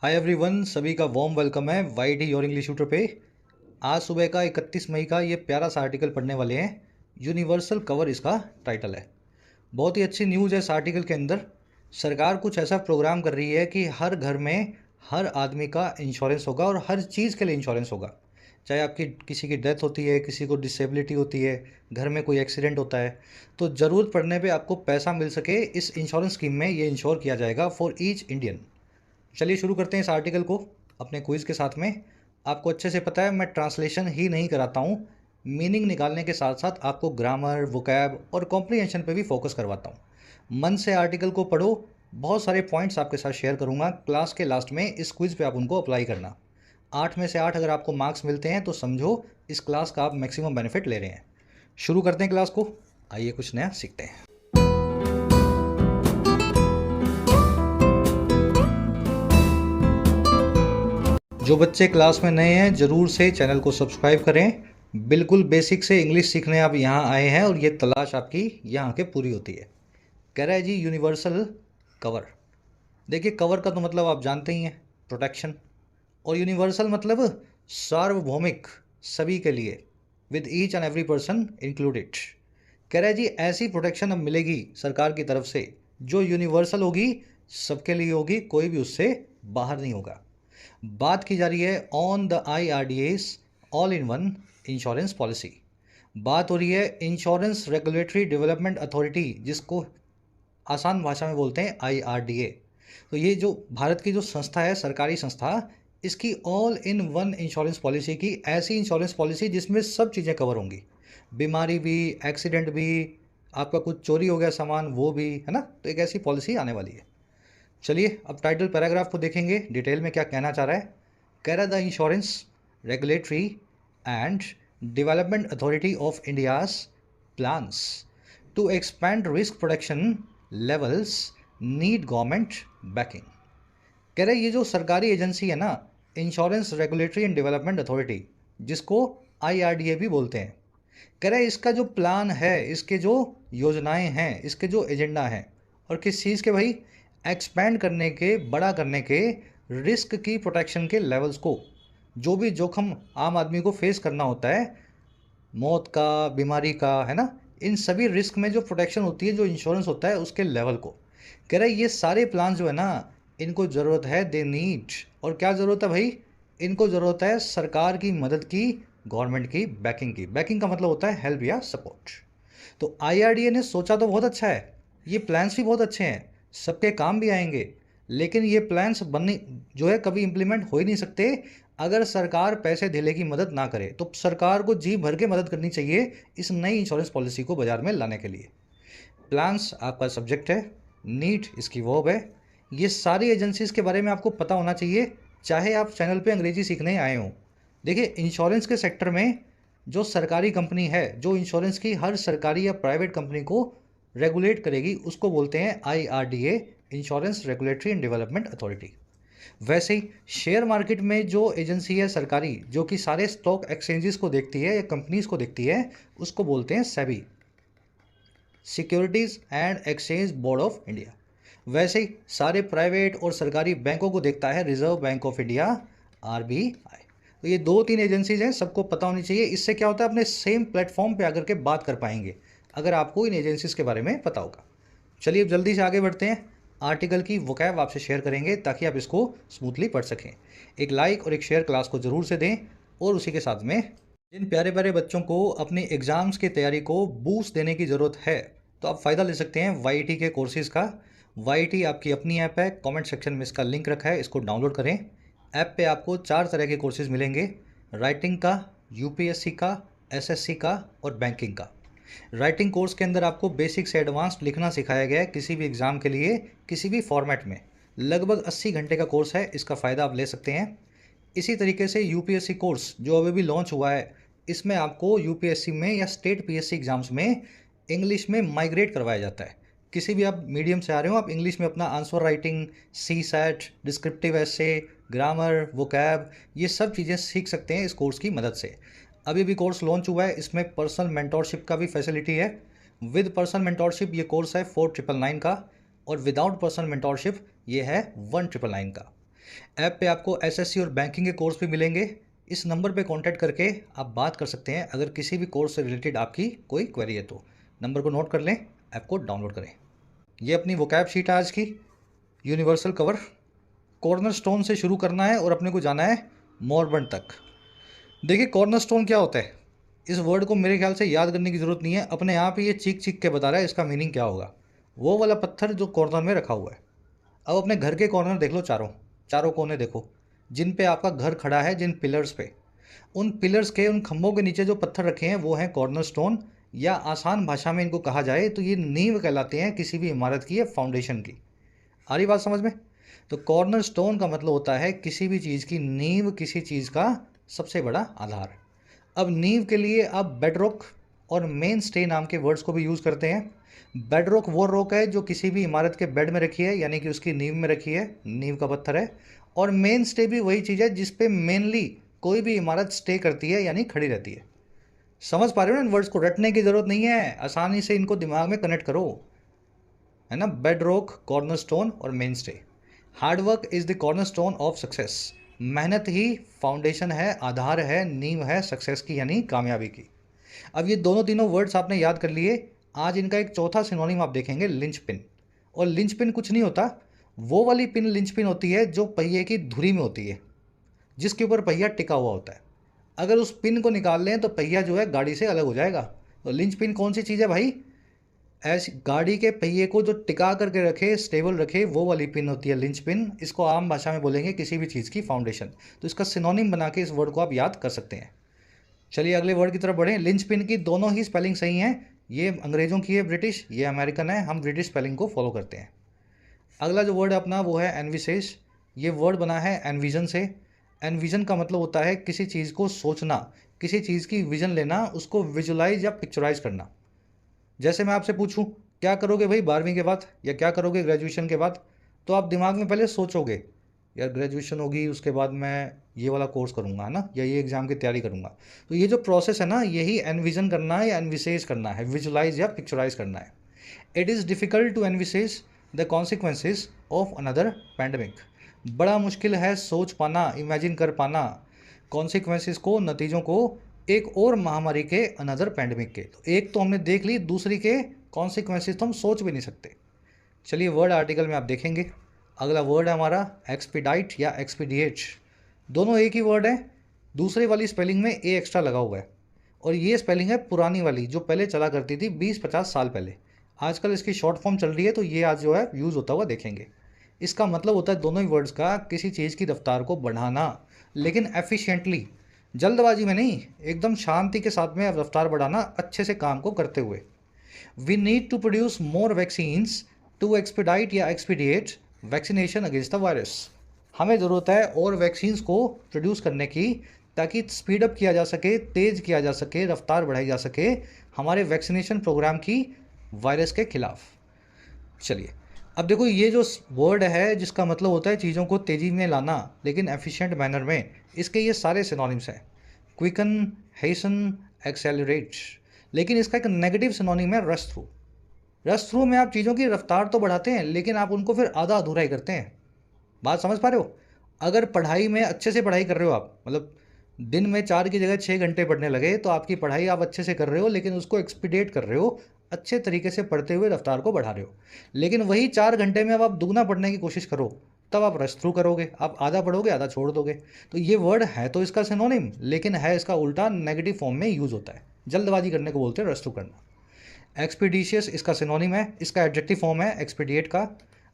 Hi everyone, सभी का warm welcome है वाईटी योर इंग्लिश ट्यूटर पे। आज सुबह का 31 मई का ये प्यारा सा आर्टिकल पढ़ने वाले हैं। यूनिवर्सल कवर इसका टाइटल है। बहुत ही अच्छी न्यूज़ है इस आर्टिकल के अंदर। सरकार कुछ ऐसा प्रोग्राम कर रही है कि हर घर में हर आदमी का इंश्योरेंस होगा और हर चीज़ के लिए इंश्योरेंस होगा। चाहे आपकी किसी की डेथ होती है, किसी को डिसेबिलिटी होती है, घर में कोई एक्सीडेंट होता है, तो ज़रूरत पड़ने पे आपको पैसा मिल सके, इस इंश्योरेंस स्कीम में ये इंश्योर किया जाएगा फॉर ईच इंडियन। चलिए शुरू करते हैं इस आर्टिकल को अपने क्विज़ के साथ में। आपको अच्छे से पता है मैं ट्रांसलेशन ही नहीं कराता हूँ, मीनिंग निकालने के साथ साथ आपको ग्रामर, वोकैब और कॉम्प्रीहेंशन पे भी फोकस करवाता हूँ। मन से आर्टिकल को पढ़ो। बहुत सारे पॉइंट्स आपके साथ शेयर करूँगा क्लास के लास्ट में, इस क्विज़ पे आप उनको अप्लाई करना। 8 में से 8 अगर आपको मार्क्स मिलते हैं तो समझो इस क्लास का आप मैक्सिमम बेनिफिट ले रहे हैं। शुरू करते हैं क्लास को। आइए कुछ नया सीखते हैं। जो बच्चे क्लास में नए हैं ज़रूर से चैनल को सब्सक्राइब करें। बिल्कुल बेसिक से इंग्लिश सीखने आप यहाँ आए हैं और ये तलाश आपकी यहाँ के पूरी होती है। कह रहा है जी यूनिवर्सल कवर। देखिए कवर का तो मतलब आप जानते ही हैं, प्रोटेक्शन। और यूनिवर्सल मतलब सार्वभौमिक, सभी के लिए, with each and every person included. कह रहा है जी ऐसी प्रोटेक्शन अब मिलेगी सरकार की तरफ से जो यूनिवर्सल होगी, सबके लिए होगी, कोई भी उससे बाहर नहीं होगा। बात की जा रही है on the IRDA's all in one insurance policy. बात हो रही है इंश्योरेंस रेगुलेटरी डेवलपमेंट अथॉरिटी, जिसको आसान भाषा में बोलते हैं IRDA। तो ये जो भारत की जो संस्था है, सरकारी संस्था, इसकी all in one insurance policy की ऐसी इंश्योरेंस पॉलिसी जिसमें सब चीज़ें कवर होंगी, बीमारी भी, एक्सीडेंट भी, आपका कुछ चोरी हो गया सामान वो भी, है ना। तो एक ऐसी पॉलिसी आने वाली है। चलिए अब टाइटल पैराग्राफ को देखेंगे डिटेल में क्या कहना चाह रहा है। कह रहा the insurance regulatory and development authority of India's plans to expand risk protection levels need government backing. कह रहे ये जो सरकारी एजेंसी है ना, insurance regulatory and development authority, जिसको IRDA भी बोलते हैं, कह रहे इसका जो प्लान है, इसके जो योजनाएं हैं, इसके जो एजेंडा हैं, और किस चीज़ के भाई, एक्सपैंड करने के, बड़ा करने के, रिस्क की प्रोटेक्शन के लेवल्स को, जो भी जोखम आम आदमी को फेस करना होता है, मौत का, बीमारी का, है ना, इन सभी रिस्क में जो प्रोटेक्शन होती है, जो इंश्योरेंस होता है, उसके लेवल को। कह रहा है ये सारे प्लान जो है ना, इनको ज़रूरत है, दे नीड, और क्या ज़रूरत है भाई, इनको ज़रूरत है सरकार की मदद की, गवर्नमेंट की बैकिंग की। बैकिंग का मतलब होता है हेल्प या सपोर्ट। तो IRDA ने सोचा तो बहुत अच्छा है, ये प्लान्स भी बहुत अच्छे हैं, सबके काम भी आएंगे, लेकिन ये प्लान्स बनने जो है कभी इम्प्लीमेंट हो ही नहीं सकते अगर सरकार पैसे धेले की मदद ना करे। तो सरकार को जी भर के मदद करनी चाहिए इस नई इंश्योरेंस पॉलिसी को बाजार में लाने के लिए। प्लान्स आपका सब्जेक्ट है, नीड इसकी वर्ब है। ये सारी एजेंसीज के बारे में आपको पता होना चाहिए, चाहे आप चैनल पे अंग्रेजी सीखने आए हों। देखिए इंश्योरेंस के सेक्टर में जो सरकारी कंपनी है, जो इंश्योरेंस की हर सरकारी या प्राइवेट कंपनी को रेगुलेट करेगी, उसको बोलते हैं IRDA, insurance regulatory and development authority. वैसे ही शेयर मार्केट में जो एजेंसी है सरकारी, जो कि सारे स्टॉक एक्सचेंजेस को देखती है या कंपनीज को देखती है, उसको बोलते हैं SEBI, securities and exchange board of India. वैसे ही सारे प्राइवेट और सरकारी बैंकों को देखता है reserve bank of India, RBI। तो ये 2-3 एजेंसीज हैं, सबको पता होनी चाहिए। इससे क्या होता है, अपने सेम प्लेटफॉर्म पे आकर के बात कर पाएंगे अगर आपको इन एजेंसीज के बारे में पता होगा। चलिए अब जल्दी से आगे बढ़ते हैं। आर्टिकल की वोकैब आपसे शेयर करेंगे ताकि आप इसको स्मूथली पढ़ सकें। एक लाइक और एक शेयर क्लास को ज़रूर से दें। और उसी के साथ में जिन प्यारे प्यारे बच्चों को अपनी एग्ज़ाम्स की तैयारी को बूस्ट देने की ज़रूरत है, तो आप फ़ायदा ले सकते हैं YT के कोर्सेज़ का। YT आपकी अपनी ऐप है, कमेंट सेक्शन में इसका लिंक रखा है, इसको डाउनलोड करें। ऐप पे आपको 4 तरह के कोर्सेज़ मिलेंगे, राइटिंग का, UPSC का, SSC का और बैंकिंग का। राइटिंग कोर्स के अंदर आपको बेसिक से एडवांस्ड लिखना सिखाया गया है, किसी भी एग्ज़ाम के लिए, किसी भी फॉर्मेट में। लगभग 80 घंटे का कोर्स है, इसका फ़ायदा आप ले सकते हैं। इसी तरीके से UPSC कोर्स जो अभी भी लॉन्च हुआ है, इसमें आपको UPSC में या स्टेट PSC एग्ज़ाम्स में इंग्लिश में माइग्रेट करवाया जाता है। किसी भी आप मीडियम से आ रहे हो, आप इंग्लिश में अपना आंसर राइटिंग, CSAT, डिस्क्रिप्टिव एसे, ग्रामर, वोकैब, ये सब चीज़ें सीख सकते हैं इस कोर्स की मदद से। अभी भी कोर्स लॉन्च हुआ है, इसमें पर्सनल मेंटोरशिप का भी फैसिलिटी है। विद पर्सनल मेंटोरशिप ये कोर्स है 4999 का, और विदाउट पर्सनल मेंटोरशिप ये है 1999 का। ऐप पे आपको एसएससी और बैंकिंग के कोर्स भी मिलेंगे। इस नंबर पे कांटेक्ट करके आप बात कर सकते हैं अगर किसी भी कोर्स से रिलेटेड आपकी कोई क्वेरी है तो। नंबर को नोट कर लें, ऐप को डाउनलोड करें। ये अपनी वोकैब शीट है आज की, यूनिवर्सल कवर। कॉर्नर स्टोन से शुरू करना है और अपने को जाना है मोरबंड तक। देखिए कॉर्नर स्टोन क्या होता है, इस वर्ड को मेरे ख्याल से याद करने की ज़रूरत नहीं है, अपने आप ही ये चीख चीख के बता रहा है इसका मीनिंग क्या होगा। वो वाला पत्थर जो कॉर्नर में रखा हुआ है। अब अपने घर के कॉर्नर देख लो, चारों चारों कोने देखो, जिन पे आपका घर खड़ा है, जिन पिलर्स पे, उन पिलर्स के उन खंभों के नीचे जो पत्थर रखे हैं वो हैं कॉर्नर स्टोन, या आसान भाषा में इनको कहा जाए तो ये नींव कहलाते हैं किसी भी इमारत की या फाउंडेशन की। आ रही बात समझ में? तो कॉर्नर स्टोन का मतलब होता है किसी भी चीज़ की नींव, किसी चीज़ का सबसे बड़ा आधार। अब नींव के लिए आप बेडरॉक और मेन स्टे नाम के वर्ड्स को भी यूज़ करते हैं। बेडरॉक वो रॉक है जो किसी भी इमारत के बेड में रखी है, यानी कि उसकी नींव में रखी है, नींव का पत्थर है। और मेन स्टे भी वही चीज़ है जिस पे मेनली कोई भी इमारत स्टे करती है, यानी खड़ी रहती है। समझ पा रहे हो ना? इन वर्ड्स को रटने की ज़रूरत नहीं है, आसानी से इनको दिमाग में कनेक्ट करो, है ना? बेड रॉक, कॉर्नर स्टोन और main stay. Hard work is the corner stone of success. मेहनत ही फाउंडेशन है, आधार है, नींव है सक्सेस की, यानी कामयाबी की। अब ये दोनों तीनों वर्ड्स आपने याद कर लिए। आज इनका एक चौथा सिनोनिम आप देखेंगे, लिंच पिन। और लिंच पिन कुछ नहीं होता, वो वाली पिन लिंच पिन होती है जो पहिए की धुरी में होती है, जिसके ऊपर पहिया टिका हुआ होता है। अगर उस पिन को निकाल लें तो पहिया जो है गाड़ी से अलग हो जाएगा। तो लिंच पिन कौन सी चीज़ है भाई? ऐसी गाड़ी के पहिए को जो टिका करके रखे, स्टेबल रखे, वो वाली पिन होती है लिंच पिन। इसको आम भाषा में बोलेंगे किसी भी चीज़ की फाउंडेशन। तो इसका सिनोनिम बना के इस वर्ड को आप याद कर सकते हैं। चलिए अगले वर्ड की तरफ बढ़ें। लिंच पिन की दोनों ही स्पेलिंग सही हैं। ये अंग्रेज़ों की है ब्रिटिश, ये अमेरिकन है, हम ब्रिटिश स्पेलिंग को फॉलो करते हैं। अगला जो वर्ड अपना वो है एनविसेज। ये वर्ड बना है एनविजन से। एनविजन का मतलब होता है किसी चीज़ को सोचना, किसी चीज़ की विजन लेना, उसको विजुलाइज या पिक्चराइज करना। जैसे मैं आपसे पूछूं क्या करोगे भाई 12वीं के बाद, या क्या करोगे ग्रेजुएशन के बाद, तो आप दिमाग में पहले सोचोगे यार ग्रेजुएशन होगी उसके बाद मैं ये वाला कोर्स करूँगा, है ना, या ये एग्ज़ाम की तैयारी करूँगा। तो ये जो प्रोसेस है ना, यही एनविजन करना है या एनविसेज करना है, विजुलाइज या पिक्चराइज करना है। It is difficult to envisage the consequences of another pandemic. बड़ा मुश्किल है सोच पाना, इमेजिन कर पाना कॉन्सिक्वेंसेज को, नतीजों को एक और महामारी के, अनदर पैंडमिक के। तो एक तो हमने देख ली, दूसरी के कॉन्सिक्वेंसेज तो हम सोच भी नहीं सकते। चलिए वर्ड आर्टिकल में आप देखेंगे। अगला वर्ड है हमारा एक्सपीडाइट या एक्सपीडिएट। दोनों एक ही वर्ड है, दूसरे वाली स्पेलिंग में ए एक्स्ट्रा लगा हुआ है। और ये स्पेलिंग है पुरानी वाली जो पहले चला करती थी 20-50 साल पहले। आजकल इसकी शॉर्ट फॉर्म चल रही है, तो ये आज जो है यूज़ होता हुआ देखेंगे। इसका मतलब होता है दोनों ही वर्ड्स का किसी चीज़ की रफ्तार को बढ़ाना, लेकिन एफिशिएंटली, जल्दबाजी में नहीं, एकदम शांति के साथ में रफ्तार बढ़ाना, अच्छे से काम को करते हुए। We need to produce more vaccines to expedite या expediate vaccination against the virus. हमें ज़रूरत है और वैक्सीन्स को प्रोड्यूस करने की, ताकि स्पीड अप किया जा सके, तेज़ किया जा सके, रफ्तार बढ़ाई जा सके हमारे वैक्सीनेशन प्रोग्राम की, वायरस के खिलाफ। चलिए अब देखो, ये जो वर्ड है जिसका मतलब होता है चीज़ों को तेज़ी में लाना लेकिन एफिशिएंट मैनर में, इसके ये सारे सिनोनिम्स हैं। Quicken, hasten, accelerate. लेकिन इसका एक नेगेटिव सिनोनिम है रश थ्रू। रश थ्रू में आप चीज़ों की रफ्तार तो बढ़ाते हैं लेकिन आप उनको फिर आधा अधूरा ही करते हैं। बात समझ पा रहे हो? अगर पढ़ाई में अच्छे से पढ़ाई कर रहे हो आप, मतलब दिन में 4 की जगह 6 घंटे पढ़ने लगे, तो आपकी पढ़ाई आप अच्छे से कर रहे हो, लेकिन उसको एक्सपीडिएट कर रहे हो, अच्छे तरीके से पढ़ते हुए रफ्तार को बढ़ा रहे हो। लेकिन वही 4 घंटे में अब आप दुगना पढ़ने की कोशिश करो, तब आप रश थ्रू करोगे, आप आधा पढ़ोगे आधा छोड़ दोगे। तो ये वर्ड है तो इसका सिनोनिम, लेकिन है इसका उल्टा, नेगेटिव फॉर्म में यूज़ होता है। जल्दबाजी करने को बोलते हैं रश थ्रू करना। एक्सपीडिशियस इसका सिनोनिम है, इसका एडजेक्टिव फॉर्म है एक्सपीडिएट का।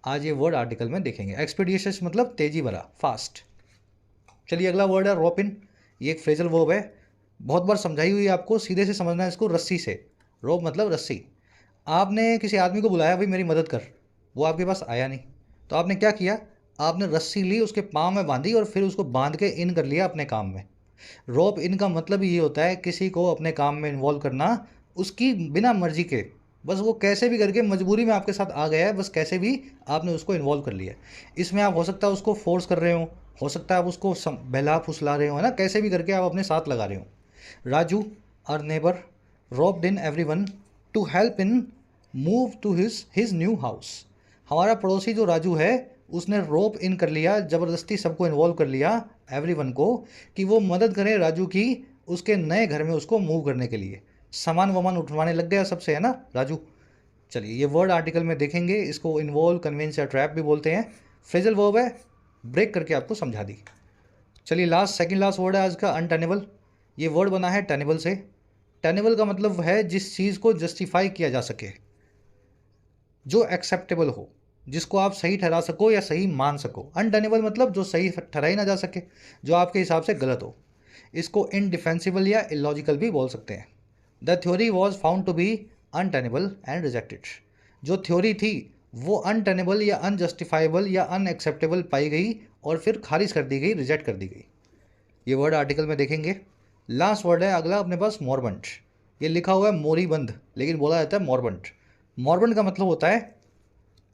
आज ये वर्ड आर्टिकल में देखेंगे। एक्सपीडिशियस मतलब तेजी भरा, फास्ट। चलिए अगला वर्ड है रोपिन। ये एक फ्रेजल वर्ब है, बहुत बार समझाई हुई है आपको, सीधे से समझना है इसको, रस्सी से। रोप मतलब रस्सी। आपने किसी आदमी को बुलाया भाई मेरी मदद कर, वो आपके पास आया नहीं, तो आपने क्या किया, आपने रस्सी ली, उसके पाँव में बांधी और फिर उसको बांध के इन कर लिया अपने काम में। रोप इन का मतलब ये होता है किसी को अपने काम में इन्वॉल्व करना, उसकी बिना मर्जी के, बस वो कैसे भी करके मजबूरी में आपके साथ आ गया है, बस कैसे भी आपने उसको इन्वॉल्व कर लिया। इसमें आप हो सकता है उसको फोर्स कर रहे हो सकता है आप उसको बहला फुसला रहे हो, है ना, कैसे भी करके आप अपने साथ लगा रहे हो। Raju our neighbour roped in everyone to help in move to his new house. हमारा पड़ोसी जो राजू है उसने रोप इन कर लिया, ज़बरदस्ती सबको इन्वॉल्व कर लिया, एवरीवन को, कि वो मदद करे राजू की उसके नए घर में उसको मूव करने के लिए। सामान वामान उठवाने लग गया सबसे, है ना राजू। चलिए ये वर्ड आर्टिकल में देखेंगे, इसको इन्वॉल्व, कन्विंस या ट्रैप भी बोलते हैं। फ्रेजल वर्ब है, ब्रेक करके आपको समझा दी। चलिए सेकंड लास्ट वर्ड है आज का, अनटेनेबल। ये वर्ड बना है टेनेबल से। टेनेबल का मतलब है जिस चीज़ को जस्टिफाई किया जा सके, जो एक्सेप्टेबल हो, जिसको आप सही ठहरा सको या सही मान सको। अनटेनेबल मतलब जो सही ठहराई ना जा सके, जो आपके हिसाब से गलत हो। इसको इनडिफेंसिबल या इलॉजिकल भी बोल सकते हैं। The theory was found to be untenable and rejected. जो थ्योरी थी वो अनटेनेबल या अनजस्टिफाइबल या अनएक्सेप्टेबल पाई गई और फिर खारिज कर दी गई, रिजेक्ट कर दी गई। ये वर्ड आर्टिकल में देखेंगे। लास्ट वर्ड है अगला अपने पास, मॉरबंट। ये लिखा हुआ है मोरीबंद, लेकिन बोला जाता है मॉरबंट। मॉरबंट का मतलब होता है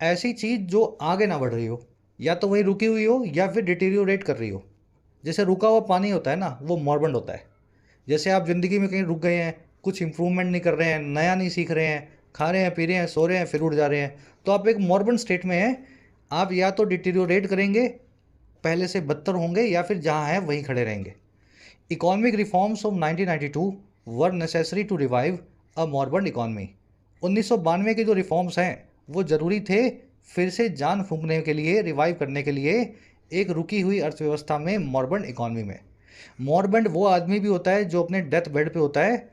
ऐसी चीज़ जो आगे ना बढ़ रही हो, या तो वही रुकी हुई हो या फिर डिटीरियोरेट कर रही हो। जैसे रुका हुआ पानी होता है ना, वो मॉरबंट होता है। जैसे आप ज़िंदगी में कहीं रुक गए हैं, कुछ इंप्रूवमेंट नहीं कर रहे हैं, नया नहीं सीख रहे हैं, खा रहे हैं, पी रहे हैं, सो रहे हैं, फिर उठ जा रहे हैं, तो आप एक मॉरबंट स्टेट में हैं। आप या तो डिटीरियोरेट करेंगे, पहले से बदतर होंगे, या फिर जहाँ हैं वहीं खड़े रहेंगे। Economic reforms of 1992 were necessary to revive a moribund economy. 1992 के जो रिफॉर्म्स हैं वो ज़रूरी थे फिर से जान फूंकने के लिए, रिवाइव करने के लिए एक रुकी हुई अर्थव्यवस्था में, मॉरबंट इकॉनमी में। मॉरबंट वो आदमी भी होता है जो अपने डेथ बेड पे होता है।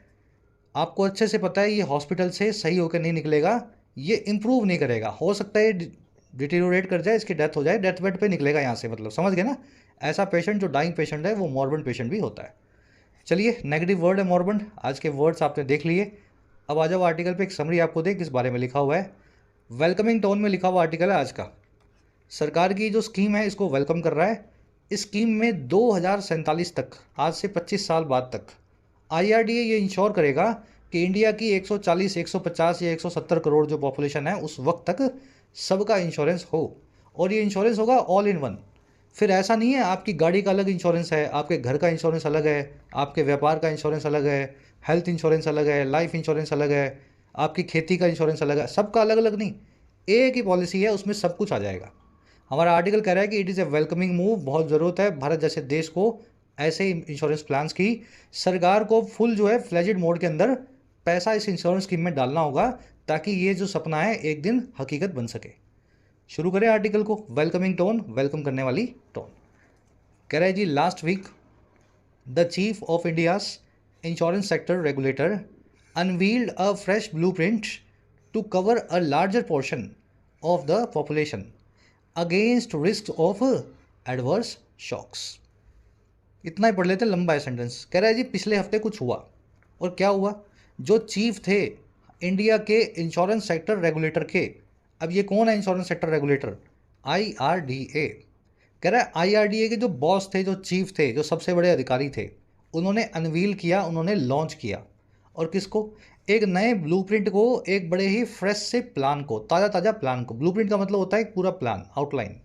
आपको अच्छे से पता है ये हॉस्पिटल से सही होकर नहीं निकलेगा, ये इम्प्रूव नहीं करेगा, हो सकता है डिटीरियोरेट कर जाए, इसकी डेथ हो जाए, डेथ बेड पे निकलेगा यहाँ से, मतलब समझ गए ना। ऐसा पेशेंट जो डाइंग पेशेंट है वो मॉरबंट पेशेंट भी होता है। चलिए नेगेटिव वर्ड है मॉरबंट। आज के वर्ड्स आपने देख लिए। अब आ जाओ आर्टिकल पे, एक समरी आपको दे किस बारे में लिखा हुआ है। वेलकमिंग टोन में लिखा हुआ आर्टिकल है आज का। सरकार की जो स्कीम है इसको वेलकम कर रहा है। इस स्कीम में 2047 तक, आज से 25 साल बाद तक, IRDA ये इंश्योर करेगा कि इंडिया की 140, 150 या 170 करोड़ जो पॉपुलेशन है उस वक्त तक सबका इंश्योरेंस हो। और ये इंश्योरेंस होगा ऑल इन वन। फिर ऐसा नहीं है आपकी गाड़ी का अलग इंश्योरेंस है, आपके घर का इंश्योरेंस अलग है, आपके व्यापार का इंश्योरेंस अलग है, हेल्थ इंश्योरेंस अलग है, लाइफ इंश्योरेंस अलग है, आपकी खेती का इंश्योरेंस अलग है, सबका अलग अलग नहीं, एक ही पॉलिसी है, उसमें सब कुछ आ जाएगा। हमारा आर्टिकल कह रहा है कि it is a welcoming move. बहुत ज़रूरत है भारत जैसे देश को ऐसे ही इंश्योरेंस प्लान्स की। सरकार को फुल जो है फ्लेजिड मोड के अंदर पैसा इस इंश्योरेंस स्कीम में डालना होगा, ताकि ये जो सपना है एक दिन हकीकत बन सके। शुरू करें आर्टिकल को। वेलकमिंग टोन, वेलकम करने वाली टोन। कह रहा है जी, last week the chief of India's insurance sector regulator unveiled a fresh blueprint to cover a larger portion of the population against risk of adverse shocks. इतना ही पढ़ लेते, लंबा है सेंटेंस। कह रहा है जी पिछले हफ्ते कुछ हुआ, और क्या हुआ। जो चीफ थे इंडिया के इंश्योरेंस सेक्टर रेगुलेटर के, अब ये कौन है इंश्योरेंस सेक्टर रेगुलेटर? IRDA। कह रहा है IRDA के जो बॉस थे, जो चीफ थे, जो सबसे बड़े अधिकारी थे, उन्होंने अनवील किया, उन्होंने लॉन्च किया। और किसको? एक नए ब्लूप्रिंट को, एक बड़े ही फ्रेश से प्लान को, ताज़ा ताज़ा प्लान को। ब्लूप्रिंट का मतलब होता है एक पूरा प्लान, आउटलाइन।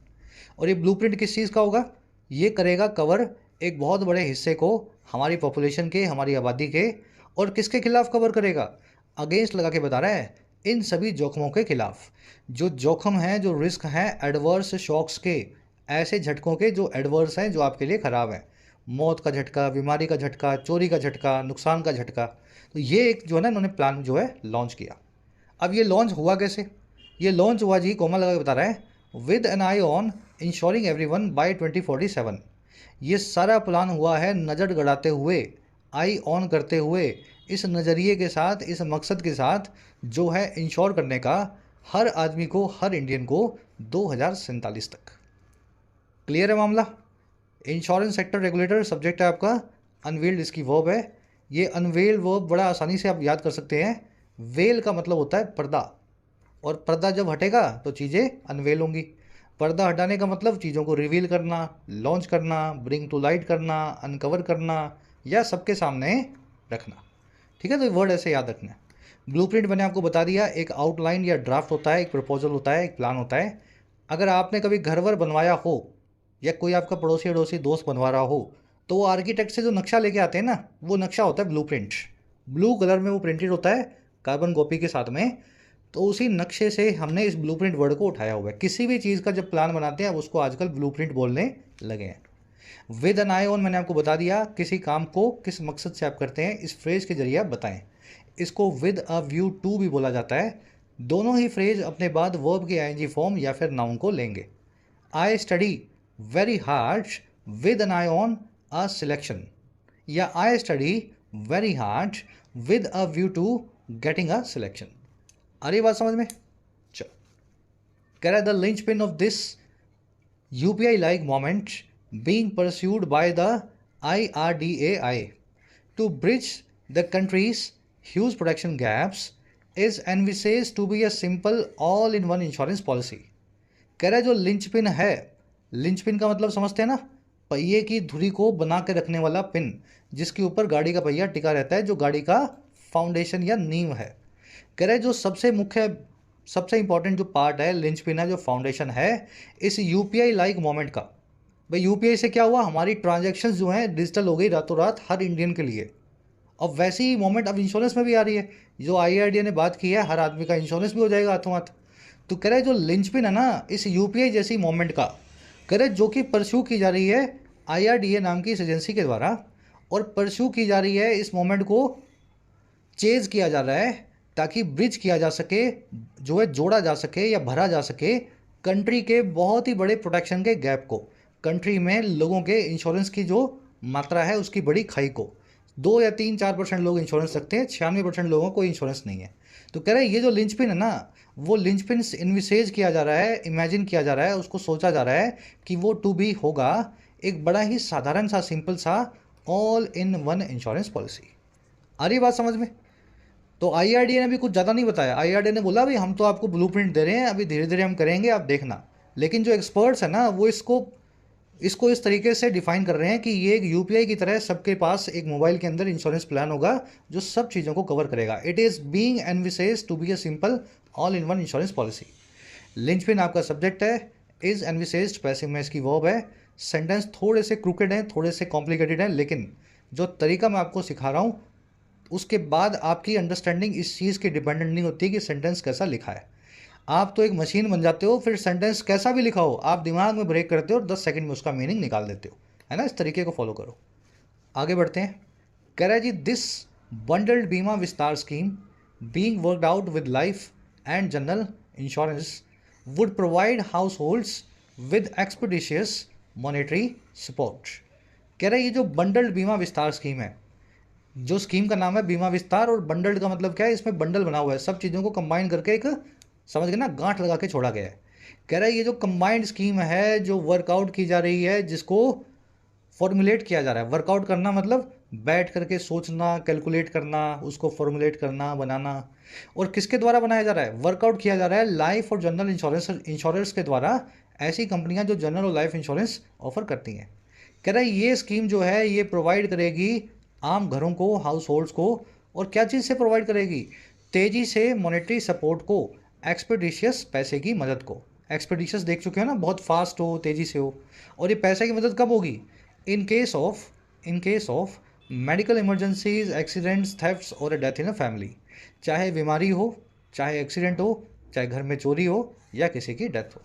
और ये ब्लूप्रिंट किस चीज़ का होगा? ये करेगा कवर एक बहुत बड़े हिस्से को, हमारी पॉपुलेशन के, हमारी आबादी के। और किसके खिलाफ कवर करेगा? अगेंस्ट लगा के बता रहा है, इन सभी जोखमों के खिलाफ। जो जोखम हैं, जो रिस्क हैं एडवर्स शॉक्स के, ऐसे झटकों के जो एडवर्स हैं, जो आपके लिए ख़राब हैं। मौत का झटका, बीमारी का झटका, चोरी का झटका, नुकसान का झटका। तो ये एक जो है ना, इन्होंने प्लान जो है लॉन्च किया। अब ये लॉन्च हुआ कैसे? ये लॉन्च हुआ जी, कोमा लगा के बता रहा है, with an eye on insuring everyone by 2047। ये सारा प्लान हुआ है नज़र गड़ाते हुए, आई ऑन करते हुए, इस नज़रिए के साथ, इस मकसद के साथ, जो है इंश्योर करने का हर आदमी को, हर इंडियन को 2047 तक। क्लियर है मामला? इंश्योरेंस सेक्टर रेगुलेटर सब्जेक्ट है आपका, अनवेल्ड इसकी वर्ब है। ये अनवेल्ड वर्ब बड़ा आसानी से आप याद कर सकते हैं। वेल का मतलब होता है पर्दा, और पर्दा जब हटेगा तो चीज़ें अनवेल होंगी। पर्दा हटाने का मतलब चीज़ों को रिवील करना, लॉन्च करना, ब्रिंग टू लाइट करना, अनकवर करना, या सबके सामने रखना। ठीक है, तो ये वर्ड ऐसे याद रखना है। ब्लूप्रिंट मैंने आपको बता दिया, एक आउटलाइन या ड्राफ्ट होता है, एक प्रपोजल होता है, एक प्लान होता है। अगर आपने कभी घर वर बनवाया हो, या कोई आपका पड़ोसी अड़ोसी दोस्त बनवा रहा हो, तो वो आर्किटेक्ट से जो नक्शा लेके आते हैं ना, वो नक्शा होता है ब्लूप्रिंट। ब्लू कलर में वो प्रिंटेड होता है, कार्बन कॉपी के साथ में। तो उसी नक्शे से हमने इस ब्लूप्रिंट वर्ड को उठाया हुआ है। किसी भी चीज़ का जब प्लान बनाते हैं अब उसको आजकल ब्लूप्रिंट बोलने लगे हैं। विद एन आई ऑन मैंने आपको बता दिया, किसी काम को किस मकसद से आप करते हैं इस फ्रेज के जरिए आप बताएं। इसको विद अ व्यू टू भी बोला जाता है। दोनों ही फ्रेज अपने बाद वर्ब के आईएनजी फॉर्म या फिर नाउन को लेंगे। I study very hard with an eye on a selection, या I study very hard with a view to getting a selection. आ रही बात समझ में? चलो, कह रहा है the linchpin of this UPI like moment being pursued by the IRDAI to bridge the country's huge production gaps is envisaged to be a simple all-in-one insurance policy। कह रहा है जो लिंचपिन है, लिंचपिन का मतलब समझते हैं ना, पहिए की धुरी को बना के रखने वाला पिन जिसके ऊपर गाड़ी का पहिया टिका रहता है, जो गाड़ी का फाउंडेशन या नींव है। कह रहा है जो सबसे इंपॉर्टेंट जो पार्ट है, लिंचपिन है, जो फाउंडेशन है इस UPI लाइक मोमेंट का। भाई UPI से क्या हुआ, हमारी ट्रांजैक्शंस जो हैं डिजिटल हो गई रातों रात हर इंडियन के लिए। और वैसी ही मोमेंट अब इंश्योरेंस में भी आ रही है, जो IRDA ने बात की है, हर आदमी का इंश्योरेंस भी हो जाएगा हाथों हाथ। तो कह रहे जो लिंचपिन है ना इस UPI जैसी मोमेंट का, कह रहे जो कि परस्यू की जा रही है IRDA नाम की इस एजेंसी के द्वारा, और परस्यू की जा रही है इस मोमेंट को चेज किया जा रहा है ताकि ब्रिज किया जा सके, जो है जोड़ा जा सके या भरा जा सके कंट्री के बहुत ही बड़े प्रोटेक्शन के गैप को, कंट्री में लोगों के इंश्योरेंस की जो मात्रा है उसकी बड़ी खाई को। 2 या 3-4% लोग इंश्योरेंस रखते हैं, 96% लोगों को इंश्योरेंस नहीं है। तो कह रहे हैं ये जो लिंचपिन है ना, वो लिंचपिन इन्विसेज किया जा रहा है, इमेजिन किया जा रहा है, उसको सोचा जा रहा है कि वो टू बी होगा एक बड़ा ही साधारण सा, सिंपल सा all in one insurance policy. आ रही बात समझ में? तो IRDA ने भी कुछ ज़्यादा नहीं बताया। IRDA ने बोला भाई हम तो आपको ब्लूप्रिंट दे रहे हैं, अभी धीरे धीरे हम करेंगे, आप देखना। लेकिन जो एक्सपर्ट्स हैं ना वो इसको इस तरीके से डिफाइन कर रहे हैं कि ये एक UPI की तरह सबके पास एक मोबाइल के अंदर इंश्योरेंस प्लान होगा जो सब चीज़ों को कवर करेगा। It is being envisage to be a simple all in one insurance policy. Linchpin आपका सब्जेक्ट है, इज़ एनविसेज पैसिव में इसकी वर्ब है। सेंटेंस थोड़े से क्रूकेड हैं, थोड़े से कॉम्प्लिकेटेड हैं, लेकिन जो तरीका मैं आपको सिखा रहा हूँ उसके बाद आपकी अंडरस्टैंडिंग इस चीज़ की डिपेंडेंट नहीं होती कि सेंटेंस कैसा लिखा है। आप तो एक मशीन बन जाते हो, फिर सेंटेंस कैसा भी लिखा हो आप दिमाग में ब्रेक करते हो और 10 सेकंड में उसका मीनिंग निकाल देते हो, है ना। इस तरीके को फॉलो करो। आगे बढ़ते हैं। कह रहा है जी this bundled Bima Vistaar scheme being worked out with life and general insurance would provide households with expeditious monetary support. कह रहा है ये जो बंडल्ड बीमा विस्तार स्कीम है, जो स्कीम का नाम है बीमा विस्तार, और बंडल्ड का मतलब क्या है, इसमें बंडल बना हुआ है, सब चीज़ों को कंबाइन करके एक, समझ गए ना, गांठ लगा के छोड़ा गया है। कह रहा है ये जो कंबाइंड स्कीम है जो वर्कआउट की जा रही है, जिसको फॉर्मुलेट किया जा रहा है। वर्कआउट करना मतलब बैठ करके सोचना, कैलकुलेट करना, उसको फॉर्मुलेट करना, बनाना। और किसके द्वारा बनाया जा रहा है, वर्कआउट किया जा रहा है लाइफ और जनरल इंश्योरेंस के द्वारा, ऐसी कंपनियां जो जनरल और लाइफ इंश्योरेंस ऑफर करती हैं। कह रहा है ये स्कीम जो है ये प्रोवाइड करेगी आम घरों को, हाउस होल्ड्स को, और क्या चीज़ से प्रोवाइड करेगी, तेज़ी से मॉनेटरी सपोर्ट को, एक्सपेडिशियस पैसे की मदद को। एक्सपेडिशियस देख चुके हो ना, बहुत फास्ट हो, तेज़ी से हो। और ये पैसे की मदद कब होगी, in case of medical emergencies, accidents, thefts और डेथ इन अ फैमिली। चाहे बीमारी हो, चाहे एक्सीडेंट हो, चाहे घर में चोरी हो या किसी की डेथ हो।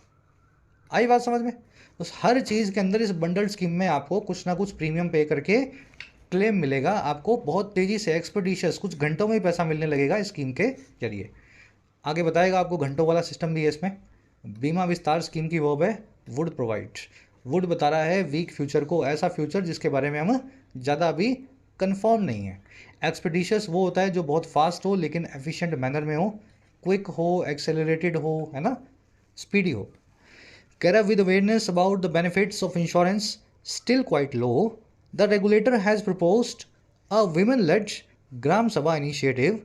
आई बात समझ में? तो हर चीज़ के अंदर इस बंडल स्कीम में आपको कुछ ना कुछ प्रीमियम पे करके क्लेम मिलेगा, आपको बहुत तेज़ी से, एक्सपेडिशियस, कुछ घंटों में ही पैसा मिलने लगेगा इस स्कीम के जरिए। आगे बताएगा आपको घंटों वाला सिस्टम भी है इसमें। बीमा विस्तार स्कीम की वर्ब है वुड प्रोवाइड। वुड बता रहा है वीक फ्यूचर को, ऐसा फ्यूचर जिसके बारे में हम ज़्यादा अभी कंफर्म नहीं है। एक्सपेडिशियस वो होता है जो बहुत फास्ट हो लेकिन एफिशिएंट मैनर में हो, क्विक हो, एक्सेलरेटेड हो, है ना, स्पीडी हो। कह रहा with awareness about the benefits of insurance still quite low, the regulator has proposed a women-led Gram Sabha initiative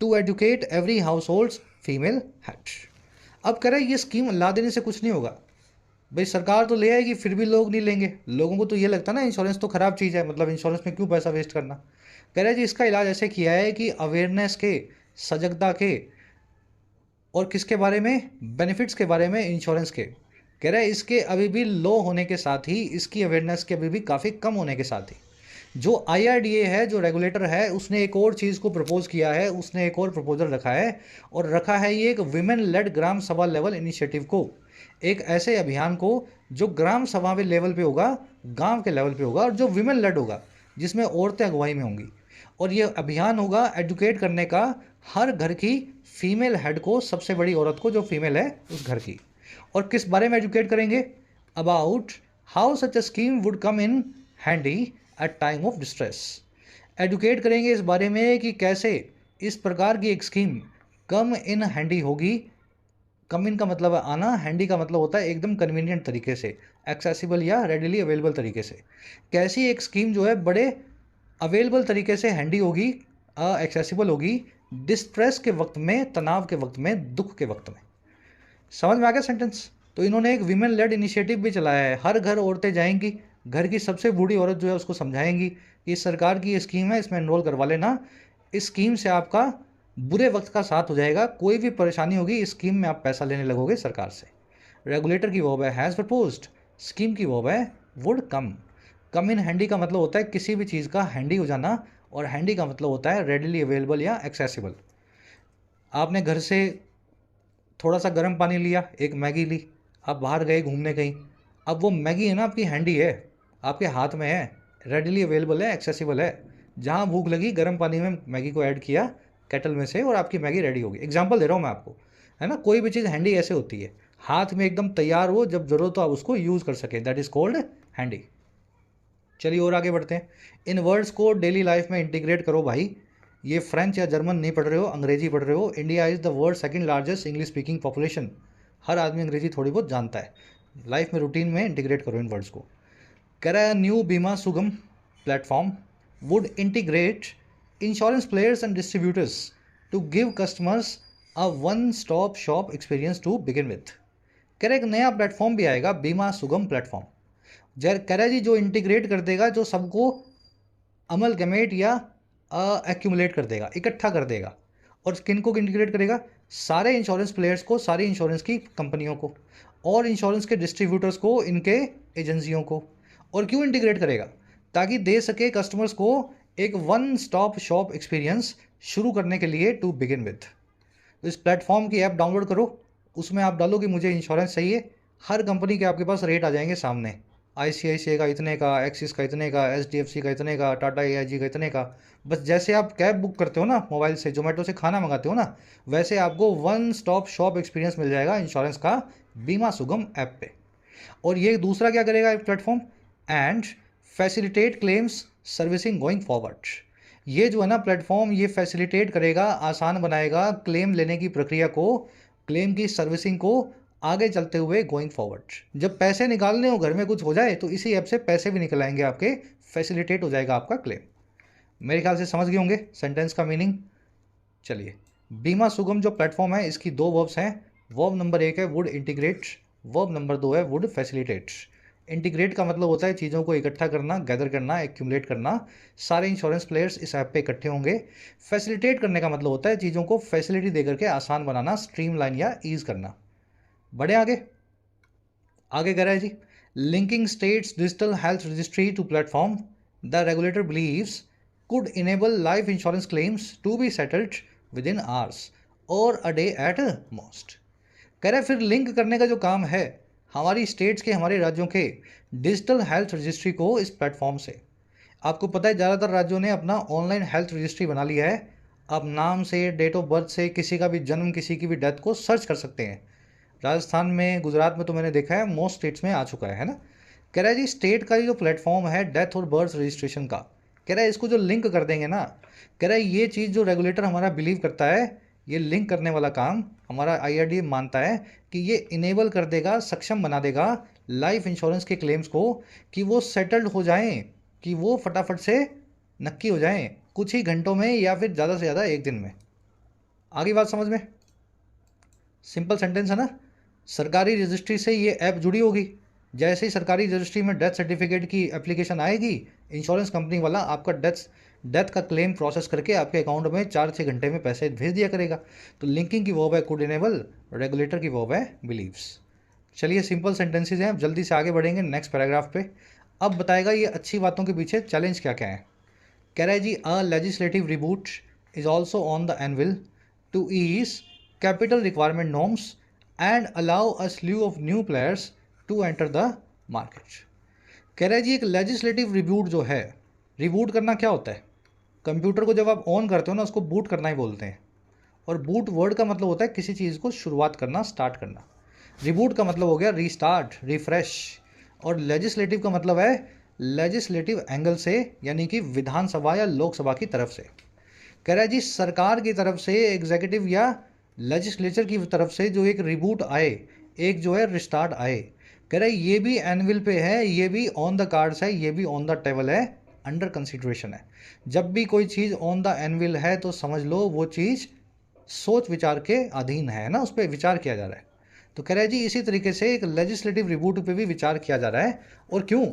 to educate every household's female head। अब कह रहा है ये स्कीम ला देने से कुछ नहीं होगा। भाई सरकार तो ले आएगी फिर भी लोग नहीं लेंगे। लोगों को तो ये लगता है ना इंश्योरेंस तो ख़राब चीज़ है, मतलब इंश्योरेंस में क्यों पैसा वेस्ट करना। कह रहा है जी इसका इलाज ऐसे किया है कि अवेयरनेस के, सजगता के, और किसके बारे में, बेनिफिट्स के बारे में इंश्योरेंस के। कह रहा है इसके अभी भी लो होने के साथ ही, इसकी अवेयरनेस के अभी भी काफ़ी कम होने के साथ ही, जो IRDA है, जो रेगुलेटर है, उसने एक और चीज़ को प्रपोज किया है, उसने एक और प्रपोजल रखा है, और रखा है ये एक विमेन लेड ग्राम सभा लेवल इनिशिएटिव को, एक ऐसे अभियान को जो ग्राम सभा के लेवल पे होगा, गांव के लेवल पे होगा, और जो विमेन लेड होगा, जिसमें औरतें अगुवाई में होंगी। और ये अभियान होगा एडुकेट करने का हर घर की फीमेल हेड को, सबसे बड़ी औरत को जो फीमेल है उस घर की। और किस बारे में एजुकेट करेंगे? About how such a scheme would come in handy at time of distress. Educate करेंगे इस बारे में कि कैसे इस प्रकार की एक स्कीम कम इन हैंडी होगी। कम इन का मतलब है आना, हैंडी का मतलब होता है एकदम कन्वीनियंट तरीके से, एक्सेसिबल या रेडिली अवेलेबल तरीके से। कैसी एक स्कीम जो है बड़े अवेलेबल तरीके से हैंडी होगी, एक्सेसिबल होगी, डिस्ट्रेस के वक्त में, तनाव के वक्त में, दुख के वक्त में। समझ में आ गया सेंटेंस? तो इन्होंने एक विमेन लेड इनिशिएटिव भी चलाया है। हर घर औरतें जाएंगी, घर की सबसे बूढ़ी औरत जो है उसको समझाएंगी कि सरकार की ये स्कीम है, इसमें एनरोल करवा लेना, इस स्कीम से आपका बुरे वक्त का साथ हो जाएगा, कोई भी परेशानी होगी इस स्कीम में आप पैसा लेने लगोगे सरकार से। रेगुलेटर की वर्ब है हैज़ प्रपोज्ड, स्कीम की वर्ब है would come. Come in handy का मतलब होता है किसी भी चीज़ का हैंडी हो जाना, और हैंडी का मतलब होता है रेडिली अवेलेबल या एक्सेसिबल। आपने घर से थोड़ा सा गर्म पानी लिया, एक मैगी ली, आप बाहर गए घूमने कहीं, अब वो मैगी है ना आपकी हैंडी है, आपके हाथ में है, रेडिली अवेलेबल है, एक्सेसिबल है। जहाँ भूख लगी गर्म पानी में मैगी को ऐड किया केटल में से, और आपकी मैगी रेडी होगी। एग्जाम्पल दे रहा हूँ मैं आपको, है ना। कोई भी चीज़ हैंडी ऐसे होती है, हाथ में एकदम तैयार हो, जब ज़रूरत हो आप उसको यूज़ कर सकें, दैट इज़ कॉल्ड हैंडी। चलिए और आगे बढ़ते हैं। इन वर्ड्स को डेली लाइफ में इंटीग्रेट करो भाई। ये फ्रेंच या जर्मन नहीं पढ़ रहे हो, अंग्रेजी पढ़ रहे हो। India is the world second largest English speaking population. हर आदमी अंग्रेजी थोड़ी बहुत जानता है। लाइफ में रूटीन में इंटीग्रेट करो इन वर्ड्स को। कह रहा है new Bima Sugam platform would integrate insurance players and distributors to give customers a one stop shop experience to begin with. कह रहा है एक नया प्लेटफॉर्म भी आएगा, बीमा सुगम प्लेटफॉर्म। जर कह रहा है जी जो इंटीग्रेट कर देगा, जो सबको अमल गमेट या एक्यूमुलेट कर देगा, इकट्ठा कर देगा। और किन को इंटीग्रेट करेगा? सारे इंश्योरेंस प्लेयर्स को, सारी इंश्योरेंस की कंपनियों को, और इंश्योरेंस के डिस्ट्रीब्यूटर्स को, इनके एजेंसियों को। और क्यों इंटीग्रेट करेगा? ताकि दे सके कस्टमर्स को एक वन स्टॉप शॉप एक्सपीरियंस शुरू करने के लिए, टू बिगिन विथ। तो इस प्लेटफॉर्म की ऐप डाउनलोड करो, उसमें आप डालो कि मुझे इंश्योरेंस चाहिए, हर कंपनी के आपके पास रेट आ जाएंगे सामने। ICICI का इतने का, एक्सिस का इतने का, HDFC का इतने का, टाटा AIG का इतने का। बस जैसे आप कैब बुक करते हो ना मोबाइल से, जोमेटो से खाना मंगाते हो ना, वैसे आपको वन स्टॉप शॉप एक्सपीरियंस मिल जाएगा इंश्योरेंस का बीमा सुगम ऐप पे। और ये दूसरा क्या करेगा platform? And facilitate claims servicing going forward. ये जो है ना प्लेटफॉर्म, ये फैसिलिटेट करेगा, आसान बनाएगा क्लेम लेने की प्रक्रिया को, क्लेम की सर्विसिंग को आगे चलते हुए गोइंग फॉरवर्ड। जब पैसे निकालने हो, घर में कुछ हो जाए, तो इसी ऐप से पैसे भी निकल आएंगे आपके, फैसिलिटेट हो जाएगा आपका क्लेम। मेरे ख्याल से समझ गए होंगे सेंटेंस का मीनिंग। चलिए, बीमा सुगम जो प्लेटफॉर्म है, इसकी दो वर्ब्स हैं। वर्ब नंबर 1 है वुड इंटीग्रेट, वर्ब नंबर 2 है वुड फैसिलिटेट। इंटीग्रेट का मतलब होता है चीज़ों को इकट्ठा करना, गैदर करना, एक्यूमुलेट करना। सारे इंश्योरेंस प्लेयर्स इस ऐप पे इकट्ठे होंगे। फैसिलिटेट करने का मतलब होता है चीज़ों को फैसिलिटी देकर के आसान बनाना, स्ट्रीमलाइन या ईज करना। बढ़े आगे। आगे कह रहा है जी, linking states digital health registry to platform the regulator believes could enable life insurance claims to be settled within hours or a day at most। कह रहे फिर लिंक करने का जो काम है हमारी स्टेट्स के, हमारे राज्यों के डिजिटल हेल्थ रजिस्ट्री को इस प्लेटफॉर्म से। आपको पता है ज़्यादातर राज्यों ने अपना ऑनलाइन हेल्थ रजिस्ट्री बना लिया है। आप नाम से, डेट ऑफ बर्थ से किसी का भी जन्म, किसी की भी डेथ को सर्च कर सकते हैं। राजस्थान में, गुजरात में तो मैंने देखा है, मोस्ट स्टेट्स में आ चुका है ना। कह रहा है जी स्टेट का जो प्लेटफॉर्म है डेथ और बर्थ रजिस्ट्रेशन का, कह रहा है इसको जो लिंक कर देंगे ना, कह रहा है ये चीज़ जो रेगुलेटर हमारा बिलीव करता है, ये लिंक करने वाला काम हमारा IRDA मानता है कि ये इनेबल कर देगा, सक्षम बना देगा लाइफ इंश्योरेंस के क्लेम्स को, कि वो सेटल्ड हो जाएं, कि वो फटाफट से नक्की हो जाएं कुछ ही घंटों में, या फिर ज़्यादा से ज़्यादा एक दिन में। आगे बात समझ में? सिंपल सेंटेंस है ना। सरकारी रजिस्ट्री से ये ऐप जुड़ी होगी। जैसे ही सरकारी रजिस्ट्री में डेथ सर्टिफिकेट की एप्लीकेशन आएगी, इंश्योरेंस कंपनी वाला आपका डेथ का क्लेम प्रोसेस करके आपके अकाउंट में 4-6 घंटे में पैसे भेज दिया करेगा। तो लिंकिंग की वर्ब है कुड इनेबल, रेगुलेटर की वर्ब है बिलीव्स। चलिए सिंपल सेंटेंसेज हैं, अब जल्दी से आगे बढ़ेंगे नेक्स्ट पैराग्राफ पे। अब बताएगा ये अच्छी बातों के पीछे चैलेंज क्या क्या है। कह रहा है जी, a legislative reboot is also on the anvil to ease capital requirement norms and allow a slew of new players to enter the market. कह रहा है जी, एक लेजिस्लेटिव रिबूट जो है, रिबूट करना क्या होता है? कंप्यूटर को जब आप ऑन करते हो ना, उसको बूट करना ही बोलते हैं। और बूट वर्ड का मतलब होता है किसी चीज़ को शुरुआत करना, स्टार्ट करना। रिबूट का मतलब हो गया रीस्टार्ट, रिफ्रेश। और लेजिस्लेटिव का मतलब है लेजिस्लेटिव एंगल से, यानी कि विधानसभा या लोकसभा की तरफ से। कह रहा है जी, सरकार की तरफ से, एग्जीक्यूटिव या लेजिस्लेचर की तरफ से जो एक रिबूट आए, एक जो है रिस्टार्ट आए, कह रहा है ये भी एनविल पे है, ये भी ऑन द कार्ड्स है, ये भी ऑन द टेबल है, अंडर कंसिडरेशन है। जब भी कोई चीज़ ऑन द एनविल है तो समझ लो वो चीज़ सोच विचार के अधीन है ना, उस पर विचार किया जा रहा है। तो कह रहा है जी, इसी तरीके से एक लेजिस्लेटिव रिबूट पे भी विचार किया जा रहा है। और क्यों?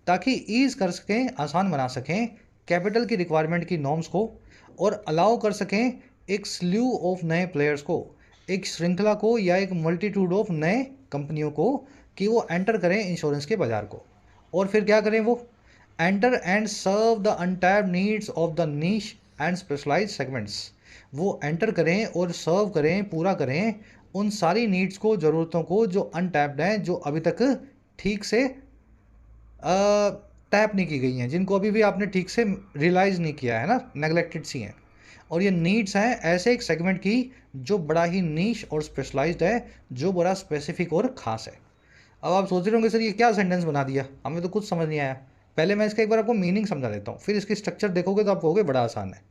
ताकि ईज कर सकें, आसान बना सकें कैपिटल की रिक्वायरमेंट की नॉर्म्स को, और अलाउ कर सकें एक स्ल्यू ऑफ नए प्लेयर्स को, एक श्रृंखला को, या एक मल्टीट्यूड ऑफ नए कंपनियों को, कि वो एंटर करें इंश्योरेंस के बाज़ार को। और फिर क्या करें वो? Enter and serve the untapped needs of the niche and specialised segments. वो एंटर करें और सर्व करें, पूरा करें उन सारी नीड्स को, ज़रूरतों को जो अनटैप्ड हैं, जो अभी तक ठीक से टैप नहीं की गई हैं, जिनको अभी भी आपने ठीक से रियलाइज़ नहीं किया है ना, नेगलेक्टेड सी हैं। और ये नीड्स हैं ऐसे एक सेगमेंट की जो बड़ा ही नीश और स्पेशलाइज्ड है, जो बड़ा स्पेसिफिक और ख़ास है। अब आप सोच रहे होंगे सर ये क्या सेंटेंस बना दिया, हमें तो कुछ समझ नहीं आया। पहले मैं इसका एक बार आपको मीनिंग समझा देता हूँ, फिर इसकी स्ट्रक्चर देखोगे तो आप कहोगे बड़ा आसान है।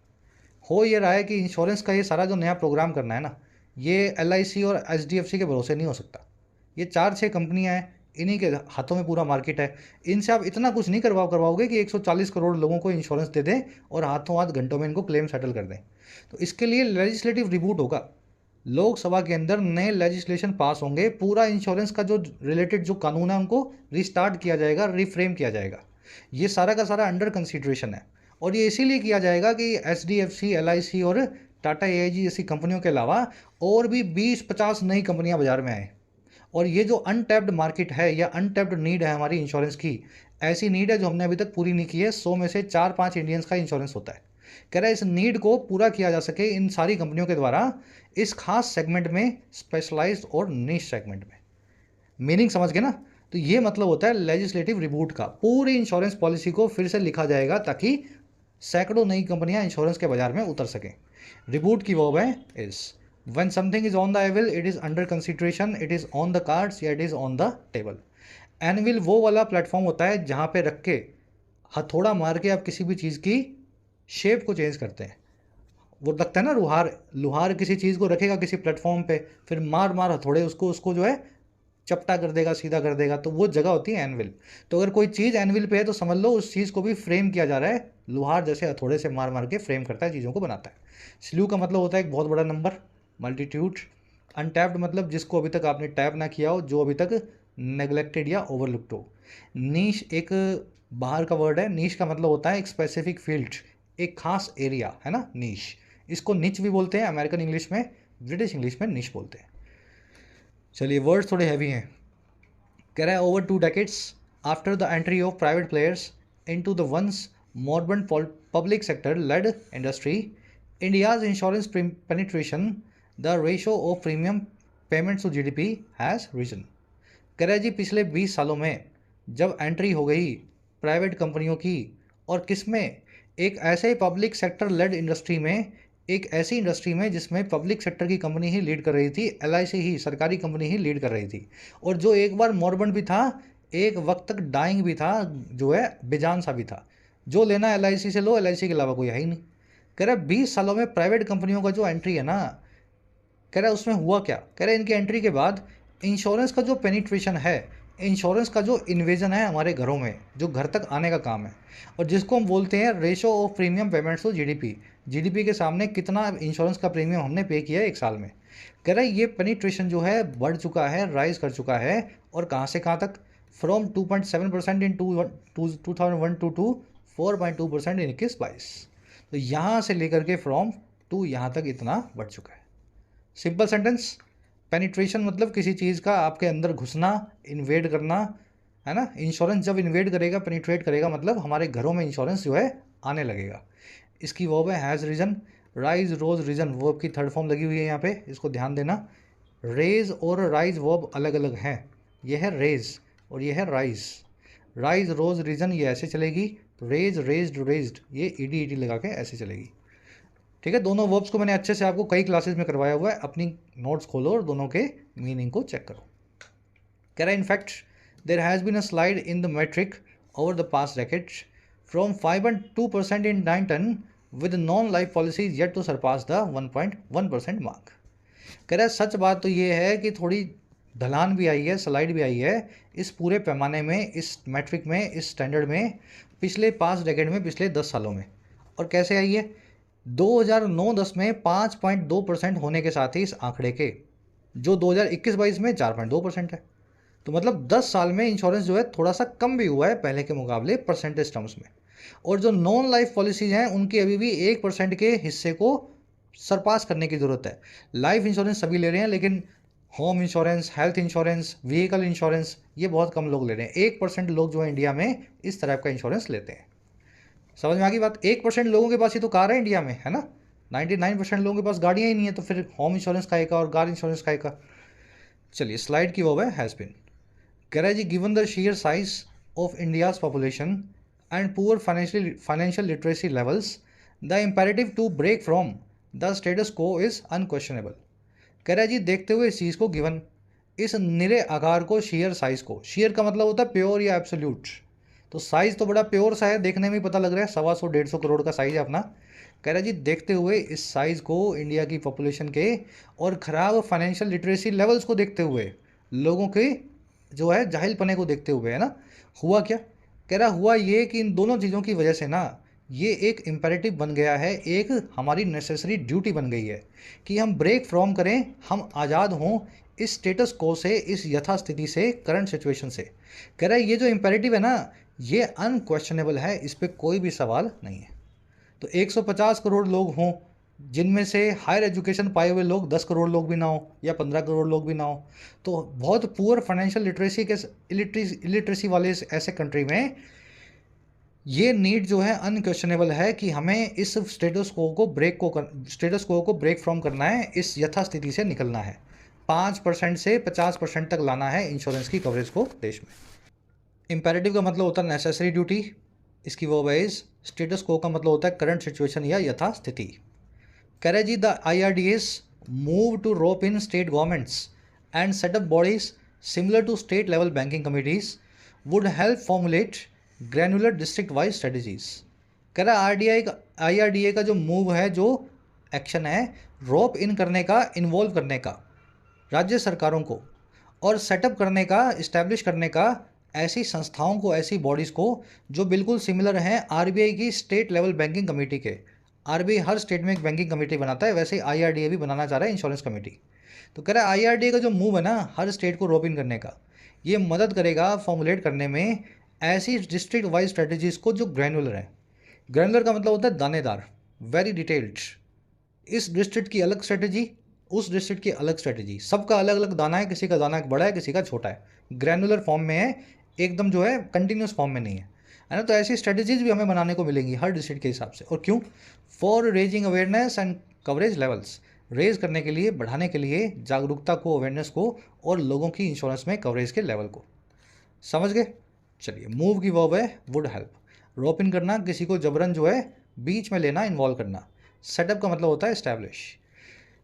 हो ये रहा है कि इंश्योरेंस का ये सारा जो नया प्रोग्राम करना है ना, ये एलआईसी और एचडीएफसी के भरोसे नहीं हो सकता। ये 4-6 कंपनियां हैं, इन्हीं के हाथों में पूरा मार्केट है। इनसे आप इतना कुछ नहीं करवाओगे कि 140 करोड़ लोगों को इंश्योरेंस दे दें और हाथों हाथ घंटों में इनको क्लेम सेटल कर दें। तो इसके लिए लेजिस्लेटिव रिबूट होगा, लोकसभा के अंदर नए लेजिस्लेशन पास होंगे, पूरा इंश्योरेंस का जो रिलेटेड जो कानून है उनको रिस्टार्ट किया जाएगा, रिफ्रेम किया जाएगा। ये सारा का सारा अंडर कंसिडरेशन है। और ये इसीलिए किया जाएगा कि H D F C, L I C और टाटा ए आई जी जैसी कंपनियों के अलावा और भी 20-50 नई कंपनियां बाजार में आए। और ये जो अनटैप्ड मार्केट है या अनटैप्ड नीड है हमारी इंश्योरेंस की, ऐसी नीड है जो हमने अभी तक पूरी नहीं की है। 100 में से 4-5 इंडियंस का इंश्योरेंस होता है। कह रहा है इस नीड को पूरा किया जा सके इन सारी कंपनियों के द्वारा, इस खास सेगमेंट में, स्पेशलाइज्ड और निश सेगमेंट में। मीनिंग समझ गए ना? तो ये मतलब होता है लेजिस्लेटिव रिबूट का। पूरी इंश्योरेंस पॉलिसी को फिर से लिखा जाएगा ताकि सैकड़ों नई कंपनियां इंश्योरेंस के बाजार में उतर सकें। रिबूट की वर्ब है is. When something is on the anvil, it is under consideration, it is on the cards, या it is on the table. Anvil वो वाला प्लेटफॉर्म होता है जहां पे रख के हथौड़ा मार के आप किसी भी चीज़ की शेप को चेंज करते हैं। वो लगता है ना, लुहार लुहार किसी चीज़ को रखेगा किसी प्लेटफॉर्म पे, फिर मार मार हथौड़े उसको उसको जो है चपटा कर देगा, सीधा कर देगा, तो वो जगह होती है एनविल। तो अगर कोई चीज़ एनविल पे है तो समझ लो उस चीज़ को भी फ्रेम किया जा रहा है। लुहार जैसे हथौड़े से मार मार के फ्रेम करता है, चीज़ों को बनाता है। स्ल्यू का मतलब होता है एक बहुत बड़ा नंबर, मल्टीट्यूड। अनटैप्ड मतलब जिसको अभी तक आपने टैप ना किया हो, जो अभी तक नेग्लेक्टेड या ओवरलुक्ड हो। नीश एक बाहर का वर्ड है। नीश का मतलब होता है एक स्पेसिफिक फील्ड, एक खास एरिया है ना, नीश। इसको निच भी बोलते हैं अमेरिकन इंग्लिश में, ब्रिटिश इंग्लिश में निश बोलते हैं। चलिए वर्ड्स थोड़े हैवी हैं। कह रहा है over 2 decades after the entry of private players into the once modern public sector led industry, India's insurance penetration, the ratio of premium payments to GDP has risen. कह रहा है जी, पिछले 20 सालों में जब एंट्री हो गई प्राइवेट कंपनियों की, और किस में? एक ऐसे पब्लिक सेक्टर लेड इंडस्ट्री में, एक ऐसी इंडस्ट्री में जिसमें पब्लिक सेक्टर की कंपनी ही लीड कर रही थी, एलआईसी ही, सरकारी कंपनी ही लीड कर रही थी। और जो एक बार मॉर्बन भी था, एक वक्त तक डाइंग भी था, जो है बेजान सा भी था। जो लेना एलआईसी से लो, एलआईसी के अलावा कोई है ही नहीं। कह रहा है 20 सालों में प्राइवेट कंपनियों का जो एंट्री है ना, कह रहा है उसमें हुआ क्या? कह रहा है इनकी एंट्री के बाद इंश्योरेंस का जो पेनिट्रेशन है, इंश्योरेंस का जो इन्वेजन है हमारे घरों में, जो घर तक आने का काम है, और जिसको हम बोलते हैं ratio of premium payments to GDP, GDP के सामने कितना इंश्योरेंस का प्रीमियम हमने पे किया है एक साल में। कह रहा है ये पेनिट्रेशन जो है बढ़ चुका है, राइज कर चुका है। और कहाँ से कहाँ तक? फ्रॉम 2.7% इन 2001 टू 4.2% इन 21-22। तो यहाँ से लेकर के फ्रॉम टू यहाँ तक इतना बढ़ चुका है। Simple sentence. पेनिट्रेशन मतलब किसी चीज़ का आपके अंदर घुसना, इन्वेड करना, है ना। इंश्योरेंस जब इन्वेड करेगा, पेनिट्रेट करेगा, मतलब हमारे घरों में इंश्योरेंस जो है आने लगेगा। इसकी वर्ब है has risen, rise rose risen verb की थर्ड फॉर्म लगी हुई है यहाँ पे, इसको ध्यान देना। रेज और राइज वर्ब अलग अलग हैं, ये है रेज और ये है राइज। राइज रोज रीजन ये ऐसे चलेगी, रेज रेज्ड रेज्ड ये ईडी ईडी लगा के ऐसे चलेगी। ठीक है, दोनों वर्ब्स को मैंने अच्छे से आपको कई क्लासेस में करवाया हुआ है, अपनी नोट्स खोलो और दोनों के मीनिंग को चेक करो। कह रहा है in fact there has been a slide in the metric over the past decades from 5.2% in 2010 with non-life policies yet to surpass the 1.1% mark. कह रहा है सच बात तो ये है कि थोड़ी ढलान भी आई है, स्लाइड भी आई है इस पूरे पैमाने में, इस मैट्रिक में, इस स्टैंडर्ड में पिछले 5 डेकेड में, पिछले 10 सालों में। और कैसे आई है? 2009-10 में 5.2% होने के साथ ही इस आंकड़े के जो 2021-22 में 4.2% है। तो मतलब 10 साल में इंश्योरेंस जो है थोड़ा सा कम भी हुआ है पहले के मुकाबले परसेंटेज टर्म्स में। और जो नॉन लाइफ पॉलिसीज हैं उनकी अभी भी 1% के हिस्से को सरपास करने की ज़रूरत है। लाइफ इंश्योरेंस सभी ले रहे हैं, लेकिन home insurance, health insurance, vehicle insurance ये बहुत कम लोग ले रहे हैं। 1% लोग जो है इंडिया में इस तरह का इंश्योरेंस लेते हैं। समझ में आ गई बात? 1% लोगों के पास ही तो कार है इंडिया में, है ना। 99% लोगों के पास गाड़ियाँ ही नहीं है, तो फिर होम इंश्योरेंस का एक और कार इंश्योरेंस का एक। चलिए स्लाइड की वो है हैज़ बिन। कह रहा है जी given the sheer size of India's population and poor financial literacy levels the imperative to break from the status quo is unquestionable. कह रहा है जी देखते हुए इस चीज़ को, गिवन इस निरे आकार को, शेयर साइज को, शेयर का मतलब होता है प्योर या एब्सोल्यूट, तो साइज तो बड़ा प्योर सा है, देखने में ही पता लग रहा है 125-150 करोड़ का साइज है अपना। कह रहा है जी देखते हुए इस साइज को, इंडिया की पॉपुलेशन के और ख़राब फाइनेंशियल लिटरेसी लेवल्स को देखते हुए, लोगों के जो है जाहिलपने को देखते हुए, है ना, हुआ क्या? कह रहा हुआ ये कि इन दोनों चीज़ों की वजह से ना ये एक इम्पेरेटिव बन गया है, एक हमारी नेसेसरी ड्यूटी बन गई है कि हम ब्रेक फ्रॉम करें, हम आज़ाद हों इस स्टेटस को से, इस यथास्थिति से, करंट सिचुएशन से। कह रहा है ये जो इम्पेरेटिव है ना ये अनक्वेश्चनेबल है, इस पर कोई भी सवाल नहीं है। तो 150 करोड़ लोग हों जिनमें से हायर एजुकेशन पाए हुए लोग 10 करोड़ लोग भी ना हो या 15 करोड़ लोग भी ना हो, तो बहुत पुअर फाइनेंशियल लिटरेसी के इलिटरेसी वाले ऐसे कंट्री में ये नीड जो है अनक्वेश्चनेबल है कि हमें इस स्टेटस को ब्रेक फ्रॉम करना है, इस यथास्थिति से निकलना है, 5% से 50% तक लाना है इंश्योरेंस की कवरेज को देश में। इम्पेरेटिव का मतलब होता है नेसेसरी ड्यूटी, इसकी वो वाइज। स्टेटस को का मतलब होता है करंट सिचुएशन या यथास्थिति। कह रहे जी the IRDAs move to rope in state governments and set up bodies similar to state level banking committees would help formulate granular district wise strategies. कह रहा है IRDA का जो मूव है, जो एक्शन है रोप इन करने का, इन्वॉल्व करने का राज्य सरकारों को, और सेटअप करने का, इस्टेब्लिश करने का ऐसी संस्थाओं को, ऐसी बॉडीज़ को जो बिल्कुल सिमिलर हैं RBI की स्टेट लेवल बैंकिंग कमेटी के। RBI हर स्टेट में एक बैंकिंग कमेटी बनाता है, वैसे IRDA भी बनाना चाह रहा है इंश्योरेंस कमेटी। तो कह रहा है IRDA का जो मूव है ना हर स्टेट को रोप इन करने का, ये मदद करेगा फॉर्मुलेट करने में ऐसी डिस्ट्रिक्ट वाइज स्ट्रेटजीज़ को जो ग्रैनुलर है। ग्रैनुलर का मतलब होता है दानेदार, वेरी डिटेल्ड। इस डिस्ट्रिक्ट की अलग स्ट्रेटजी, उस डिस्ट्रिक्ट की अलग स्ट्रेटजी, सबका अलग अलग दाना है, किसी का दाना बड़ा है, किसी का छोटा है, ग्रैनुलर फॉर्म में है, एकदम जो है कंटिन्यूस फॉर्म में नहीं है ना। तो ऐसी स्ट्रेटजीज भी हमें बनाने को मिलेंगी हर डिस्ट्रिक्ट के हिसाब से। और क्यों? For raising awareness and coverage levels, raise करने के लिए, बढ़ाने के लिए जागरूकता को, अवेयरनेस को, और लोगों की इंश्योरेंस में कवरेज के लेवल को। समझ गए? चलिए मूव की वर्ब है वुड हेल्प। रोप इन करना, किसी को जबरन जो है बीच में लेना, इन्वॉल्व करना। सेटअप का मतलब होता है एस्टैब्लिश।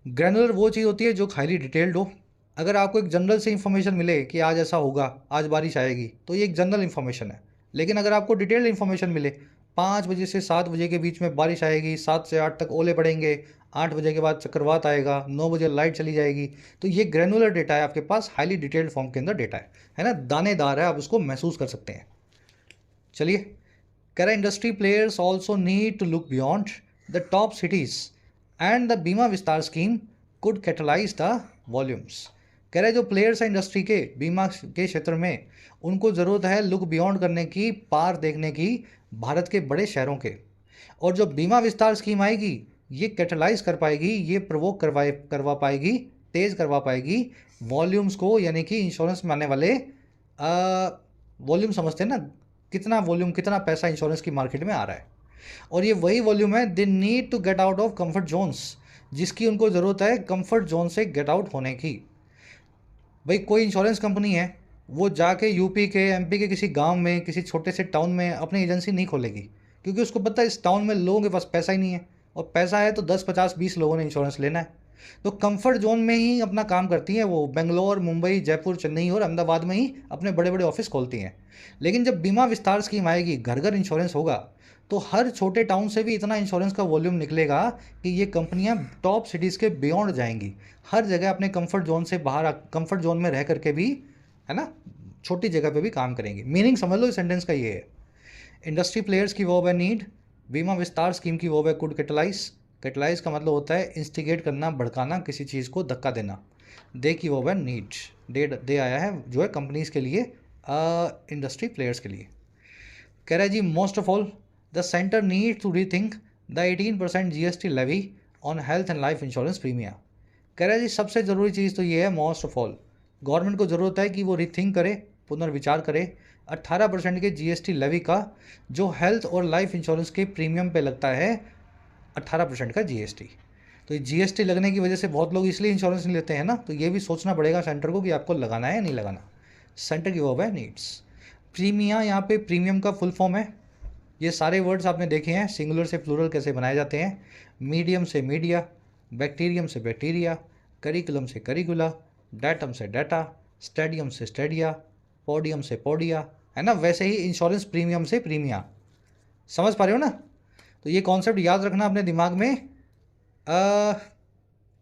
ग्रैनुलर वो चीज़ होती है जो हाईली डिटेल्ड हो। अगर आपको एक जनरल से इन्फॉर्मेशन मिले कि आज ऐसा होगा, आज बारिश आएगी, तो ये एक जनरल इन्फॉर्मेशन है। लेकिन अगर आपको डिटेल्ड इन्फॉर्मेशन मिले 5 बजे से 7 बजे के बीच में बारिश आएगी, 7 से 8 तक ओले पड़ेंगे, 8 बजे के बाद चक्रवात आएगा, 9 बजे लाइट चली जाएगी, तो ये ग्रैनुलर डेटा है आपके पास, हाईली डिटेल्ड फॉर्म के अंदर डेटा है ना, दानेदार है, आप उसको महसूस कर सकते हैं। चलिए कह रहा है industry players also need to look beyond the top cities and the Bima Vistaar scheme could catalyse the volumes. कह रहे जो प्लेयर्स हैं इंडस्ट्री के, बीमा के क्षेत्र में, उनको ज़रूरत है लुक बियॉन्ड करने की, पार देखने की भारत के बड़े शहरों के। और जो बीमा विस्तार स्कीम आएगी ये कैटलाइज कर पाएगी, ये प्रवोक करवा पाएगी, तेज़ करवा पाएगी वॉल्यूम्स को, यानी कि इंश्योरेंस में आने वाले वॉल्यूम समझते हैं ना, कितना वॉल्यूम, कितना पैसा इंश्योरेंस की मार्केट में आ रहा है। और ये वही वॉल्यूम है, they need to get out of comfort zones, जिसकी उनको ज़रूरत है कंफर्ट जोन से गेट आउट होने की। भाई कोई इंश्योरेंस कंपनी है, वो जाके यूपी के, एमपी के किसी गांव में, किसी छोटे से टाउन में अपनी एजेंसी नहीं खोलेगी, क्योंकि उसको पता है इस टाउन में लोगों के पास पैसा ही नहीं है, और पैसा है तो 10 50 20 लोगों ने इंश्योरेंस लेना है। तो कंफर्ट जोन में ही अपना काम करती हैं वो, बेंगलोर, मुंबई, जयपुर, चेन्नई और अहमदाबाद में ही अपने बड़े बड़े ऑफिस खोलती हैं। लेकिन जब बीमा विस्तार स्कीम आएगी, घर घर इंश्योरेंस होगा, तो हर छोटे टाउन से भी इतना इंश्योरेंस का वॉल्यूम निकलेगा कि ये कंपनियां टॉप सिटीज़ के बियॉन्ड जाएंगी। हर जगह अपने कंफर्ट जोन से बाहर, कंफर्ट जोन में रह करके भी, है ना, छोटी जगह पे भी काम करेंगी। मीनिंग समझ लो इस सेंटेंस का ये है, इंडस्ट्री प्लेयर्स की वो है नीड, बीमा विस्तार स्कीम की वो है कुड कैटलाइज। कैटलाइज का मतलब होता है इंस्टिगेट करना, भड़काना, किसी चीज़ को धक्का देना। दे की वो है नीड, दे आया है जो है कंपनीज के लिए, इंडस्ट्री प्लेयर्स के लिए। कह रहा है जी, most of all the centre need to rethink the 18% GST levy on health and life insurance premium. कह रहा है जी, सबसे ज़रूरी चीज़ तो ये है, मोस्ट ऑफ ऑल गवर्नमेंट को ज़रूरत है कि वो रीथिंक करे, पुनर्विचार करे 18% के जीएसटी लेवी का, जो हेल्थ और लाइफ इंश्योरेंस के प्रीमियम पे लगता है, 18% का जीएसटी। तो ये जीएसटी लगने की वजह से बहुत लोग इसलिए इंश्योरेंस नहीं लेते हैं ना, तो ये भी सोचना पड़ेगा सेंटर को कि आपको लगाना है या नहीं लगाना। सेंटर की वो है नीड्स। प्रीमिया, यहाँ पे प्रीमियम का फुल फॉर्म है, ये सारे वर्ड्स आपने देखे हैं, सिंगुलर से प्लूरल कैसे बनाए जाते हैं। मीडियम से मीडिया, बैक्टीरियम से बैक्टीरिया, करिकुलम से करिकुला, डाटम से डाटा, स्टेडियम से स्टेडिया, पोडियम से पोडिया, है ना। वैसे ही इंश्योरेंस प्रीमियम से प्रीमिया। समझ पा रहे हो ना। तो ये कॉन्सेप्ट याद रखना अपने दिमाग में।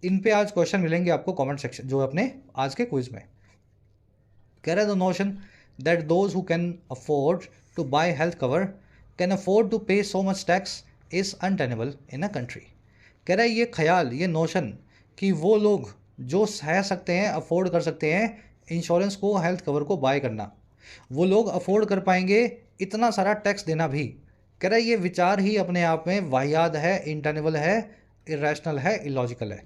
इन पे आज क्वेश्चन मिलेंगे आपको कमेंट सेक्शन, जो अपने आज के क्विज में। कह रहा है the notion that those who can afford to buy health cover can afford to pay so much tax is untenable in a country. कह रहा है ये ख्याल, ये नोशन कि वो लोग जो सह सकते हैं, अफोर्ड कर सकते हैं इंश्योरेंस को, हेल्थ कवर को बाय करना, वो लोग अफोर्ड कर पाएंगे इतना सारा टैक्स देना भी। कह रहा है ये विचार ही अपने आप में वाहियात है, इंटेनेबल है, इरेशनल है, इलॉजिकल है।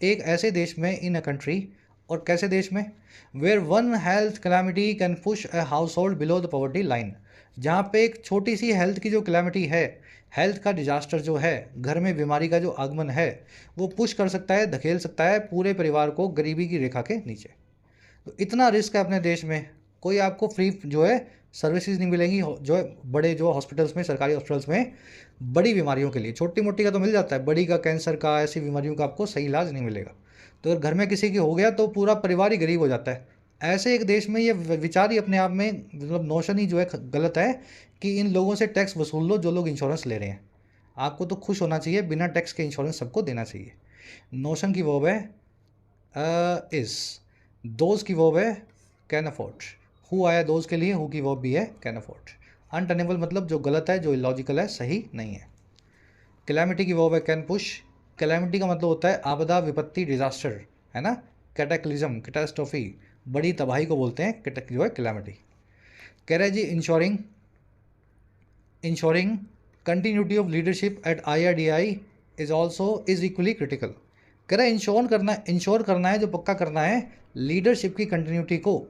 एक ऐसे देश में, इन अ कंट्री, और कैसे देश में, where one health calamity can push a household below the poverty line, जहाँ पे एक छोटी सी हेल्थ की जो कैलामिटी है, हेल्थ का डिजास्टर जो है, घर में बीमारी का जो आगमन है, वो पुश कर सकता है, धकेल सकता है पूरे परिवार को गरीबी की रेखा के नीचे। तो इतना रिस्क है अपने देश में। कोई आपको फ्री जो है सर्विसेज नहीं मिलेंगी, जो है बड़े जो हॉस्पिटल्स में, सरकारी हॉस्पिटल्स में, बड़ी बीमारियों के लिए। छोटी मोटी का तो मिल जाता है, बड़ी का, कैंसर का, ऐसी बीमारियों का आपको सही इलाज नहीं मिलेगा। तो अगर घर में किसी की हो गया तो पूरा परिवार ही गरीब हो जाता है। ऐसे एक देश में ये विचार ही अपने आप में, मतलब नोशन ही जो है गलत है कि इन लोगों से टैक्स वसूल लो जो लोग इंश्योरेंस ले रहे हैं। आपको तो खुश होना चाहिए, बिना टैक्स के इंश्योरेंस सबको देना चाहिए। नोशन की वर्ब है इस, दोज की वर्ब है कैन अफोर्ड, हु आया दोज के लिए, हु की वर्ब भी है कैन अफोर्ड। अनटेनेबल मतलब जो गलत है, जो इलॉजिकल है, सही नहीं है। कैलामिटी की वर्ब है कैन पुश। कैलामिटी का मतलब होता है आपदा, विपत्ति, डिजास्टर, है ना। कैटेक्लिज्म, कैटास्ट्रोफी, बड़ी तबाही को बोलते हैं जो है कैलामिटी। कह रहे जी, insuring continuity of leadership at IRDAI is equally critical. कह रहा है इंश्योर करना है, जो पक्का करना है लीडरशिप की कंटिन्यूटी को,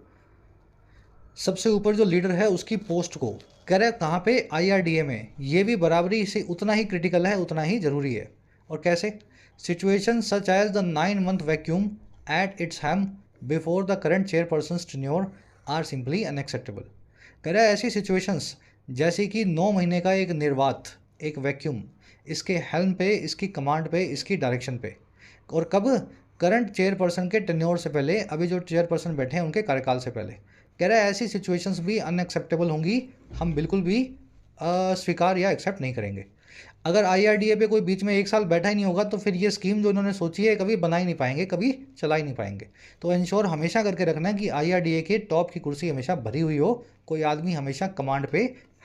सबसे ऊपर जो लीडर है उसकी पोस्ट को। कह रहा है कहाँ पे, IRDA में। ये भी बराबरी से उतना ही क्रिटिकल है, उतना ही ज़रूरी है। और कैसे, situation such as the 9 month vacuum at its helm before the current chairperson tenure are simply unacceptable. कह रहा है ऐसी सिचुएशंस जैसे कि 9 महीने का एक निर्वात, एक वैक्यूम, इसके हेल्म पे, इसकी कमांड पे, इसकी डायरेक्शन पे, और कब, करंट चेयरपर्सन के टेन्योर से पहले, अभी जो चेयरपर्सन बैठे हैं उनके कार्यकाल से पहले। कह रहा है ऐसी सिचुएशंस भी अनएक्सेप्टेबल होंगी, हम बिल्कुल भी स्वीकार या एक्सेप्ट नहीं करेंगे। अगर IRDA पे कोई बीच में 1 साल बैठा ही नहीं होगा तो फिर ये स्कीम जो इन्होंने सोची है कभी बना ही नहीं पाएंगे, कभी चला ही नहीं पाएंगे। तो इंश्योर हमेशा करके रखना कि IRDA के टॉप की कुर्सी हमेशा भरी हुई हो, कोई आदमी हमेशा कमांड पे,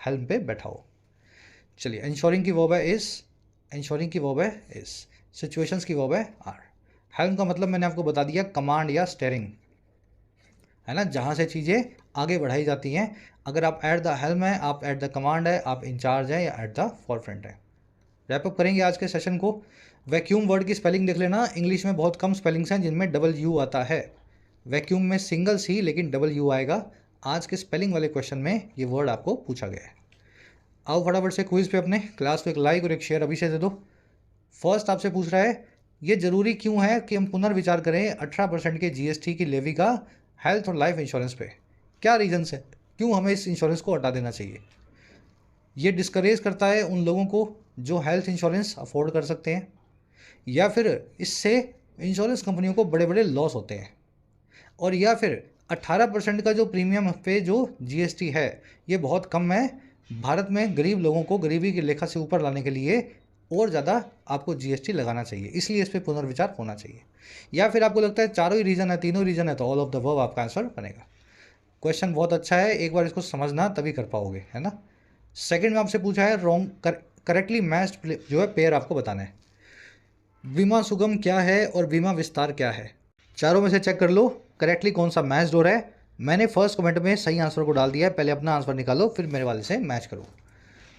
हेल्म पे बैठा हो। चलिए, इंश्योरिंग की वर्ब है इस, इंश्योरिंग की वर्ब है इस, सिचुएशंस की वर्ब है आर। हेल्म का मतलब मैंने आपको बता दिया, कमांड या स्टेयरिंग, है ना, जहाँ से चीज़ें आगे बढ़ाई जाती हैं। अगर आप एट द हेल्म है, आप एट द कमांड है, आप इंचार्ज हैं, या एट द फॉरफ्रंट है। रैपअप करेंगे आज के सेशन को। वैक्यूम वर्ड की स्पेलिंग देख लेना, इंग्लिश में बहुत कम स्पेलिंग्स हैं जिनमें डबल यू आता है। वैक्यूम में सिंगल सी लेकिन डबल यू आएगा, आज के स्पेलिंग वाले क्वेश्चन में ये वर्ड आपको पूछा गया है। आओ फटाफट से क्विज पे अपने क्लास को एक लाइक और एक शेयर अभी से दे दो। फर्स्ट आपसे पूछ रहा है, ये जरूरी क्यों है कि हम पुनर्विचार करें 18% के जीएसटी की लेवी का हेल्थ और लाइफ इंश्योरेंस पे? क्या रीजंस है, क्यों हमें इस इंश्योरेंस को हटा देना चाहिए? ये डिस्करेज करता है उन लोगों को जो हेल्थ इंश्योरेंस अफोर्ड कर सकते हैं, या फिर इससे इंश्योरेंस कंपनियों को बड़े बड़े लॉस होते हैं, और या फिर 18% का जो प्रीमियम पे जो जीएसटी है ये बहुत कम है। भारत में गरीब लोगों को गरीबी की रेखा से ऊपर लाने के लिए और ज़्यादा आपको जीएसटी लगाना चाहिए, इसलिए इस पर पुनर्विचार होना चाहिए। या फिर आपको लगता है चारों ही रीज़न है, तीनों रीज़न है, तो ऑल ऑफ द अबव आपका आंसर बनेगा। क्वेश्चन बहुत अच्छा है, एक बार इसको समझना तभी कर पाओगे, है ना। सेकंड में आपसे पूछा है रॉन्ग करेक्टली मैच्ड जो है पेयर आपको बताना है। बीमा सुगम क्या है और बीमा विस्तार क्या है? चारों में से चेक कर लो करेक्टली कौन सा मैच हो रहा है। मैंने फर्स्ट कमेंट में सही आंसर को डाल दिया है, पहले अपना आंसर निकालो फिर मेरे वाले से मैच करो।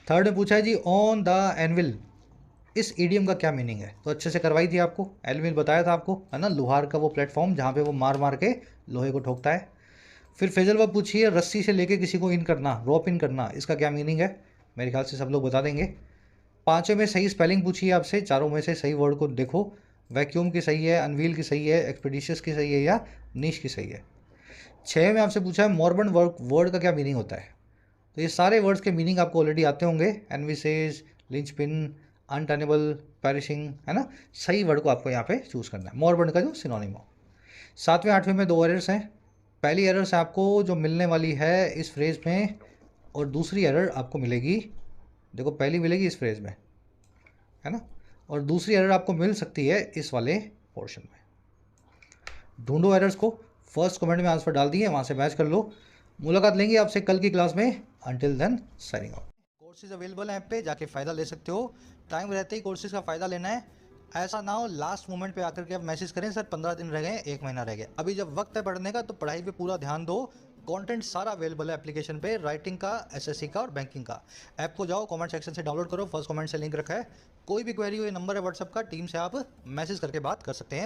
थर्ड में पूछा है जी ऑन द एनविल, इस ईडियम का क्या मीनिंग है? तो अच्छे से करवाई थी आपको, एनविल बताया था आपको, है ना, लोहार का वो प्लेटफॉर्म जहाँ पे वो मार मार के लोहे को ठोकता है। फिर फेजल बाब पूछी है रस्सी से लेके किसी को इन करना, रॉप इन करना, इसका क्या मीनिंग है? मेरे ख्याल से सब लोग बता देंगे। पाँचों में सही स्पेलिंग पूछी है आपसे, चारों में से सही वर्ड को देखो। वैक्यूम की सही है, अनवील की सही है, एक्सपीडिशियस की सही है, या नीश की सही है। छः में आपसे पूछा है मॉर्बन वर्ड का क्या मीनिंग होता है? तो ये सारे वर्ड्स के मीनिंग आपको ऑलरेडी आते होंगे, एनविसेज, लिंचपिन, अनटर्नेबल, पेरिशिंग, है ना। सही वर्ड को आपको यहाँ पे चूज़ करना है, मॉर्बन का जो सिनोनिम हो। सातवें आठवें में 2 एरर्स हैं। पहली एरर से आपको जो मिलने वाली है इस फ्रेज में, और दूसरी एरर आपको मिलेगी, देखो पहली मिलेगी इस फ्रेज में, है ना, और दूसरी एरर आपको मिल सकती है इस वाले पोर्शन में। ढूंढो एरर्स को, फर्स्ट कमेंट में आंसर डाल दिए, वहाँ से मैच कर लो। मुलाकात लेंगे आपसे कल की क्लास में। Until then signing out. Courses available हैं ऐप पे, जाके फ़ायदा ले सकते हो। टाइम रहते ही कोर्सेज का फ़ायदा लेना है, ऐसा ना हो लास्ट मोमेंट पे आकर के आप मैसेज करें सर 15 दिन रह गए, 1 महीना रह गया। अभी जब वक्त है पढ़ने का तो पढ़ाई पे पूरा ध्यान दो। कंटेंट सारा अवेलेबल है एप्लीकेशन पे, राइटिंग का, एसएससी का और बैंकिंग का। ऐप को जाओ कमेंट सेक्शन से डाउनलोड करो, फर्स्ट कमेंट से लिंक रखा है। कोई भी क्वेरी हो, ये नंबर है व्हाट्सअप का, टीम से आप मैसेज करके बात कर सकते हैं।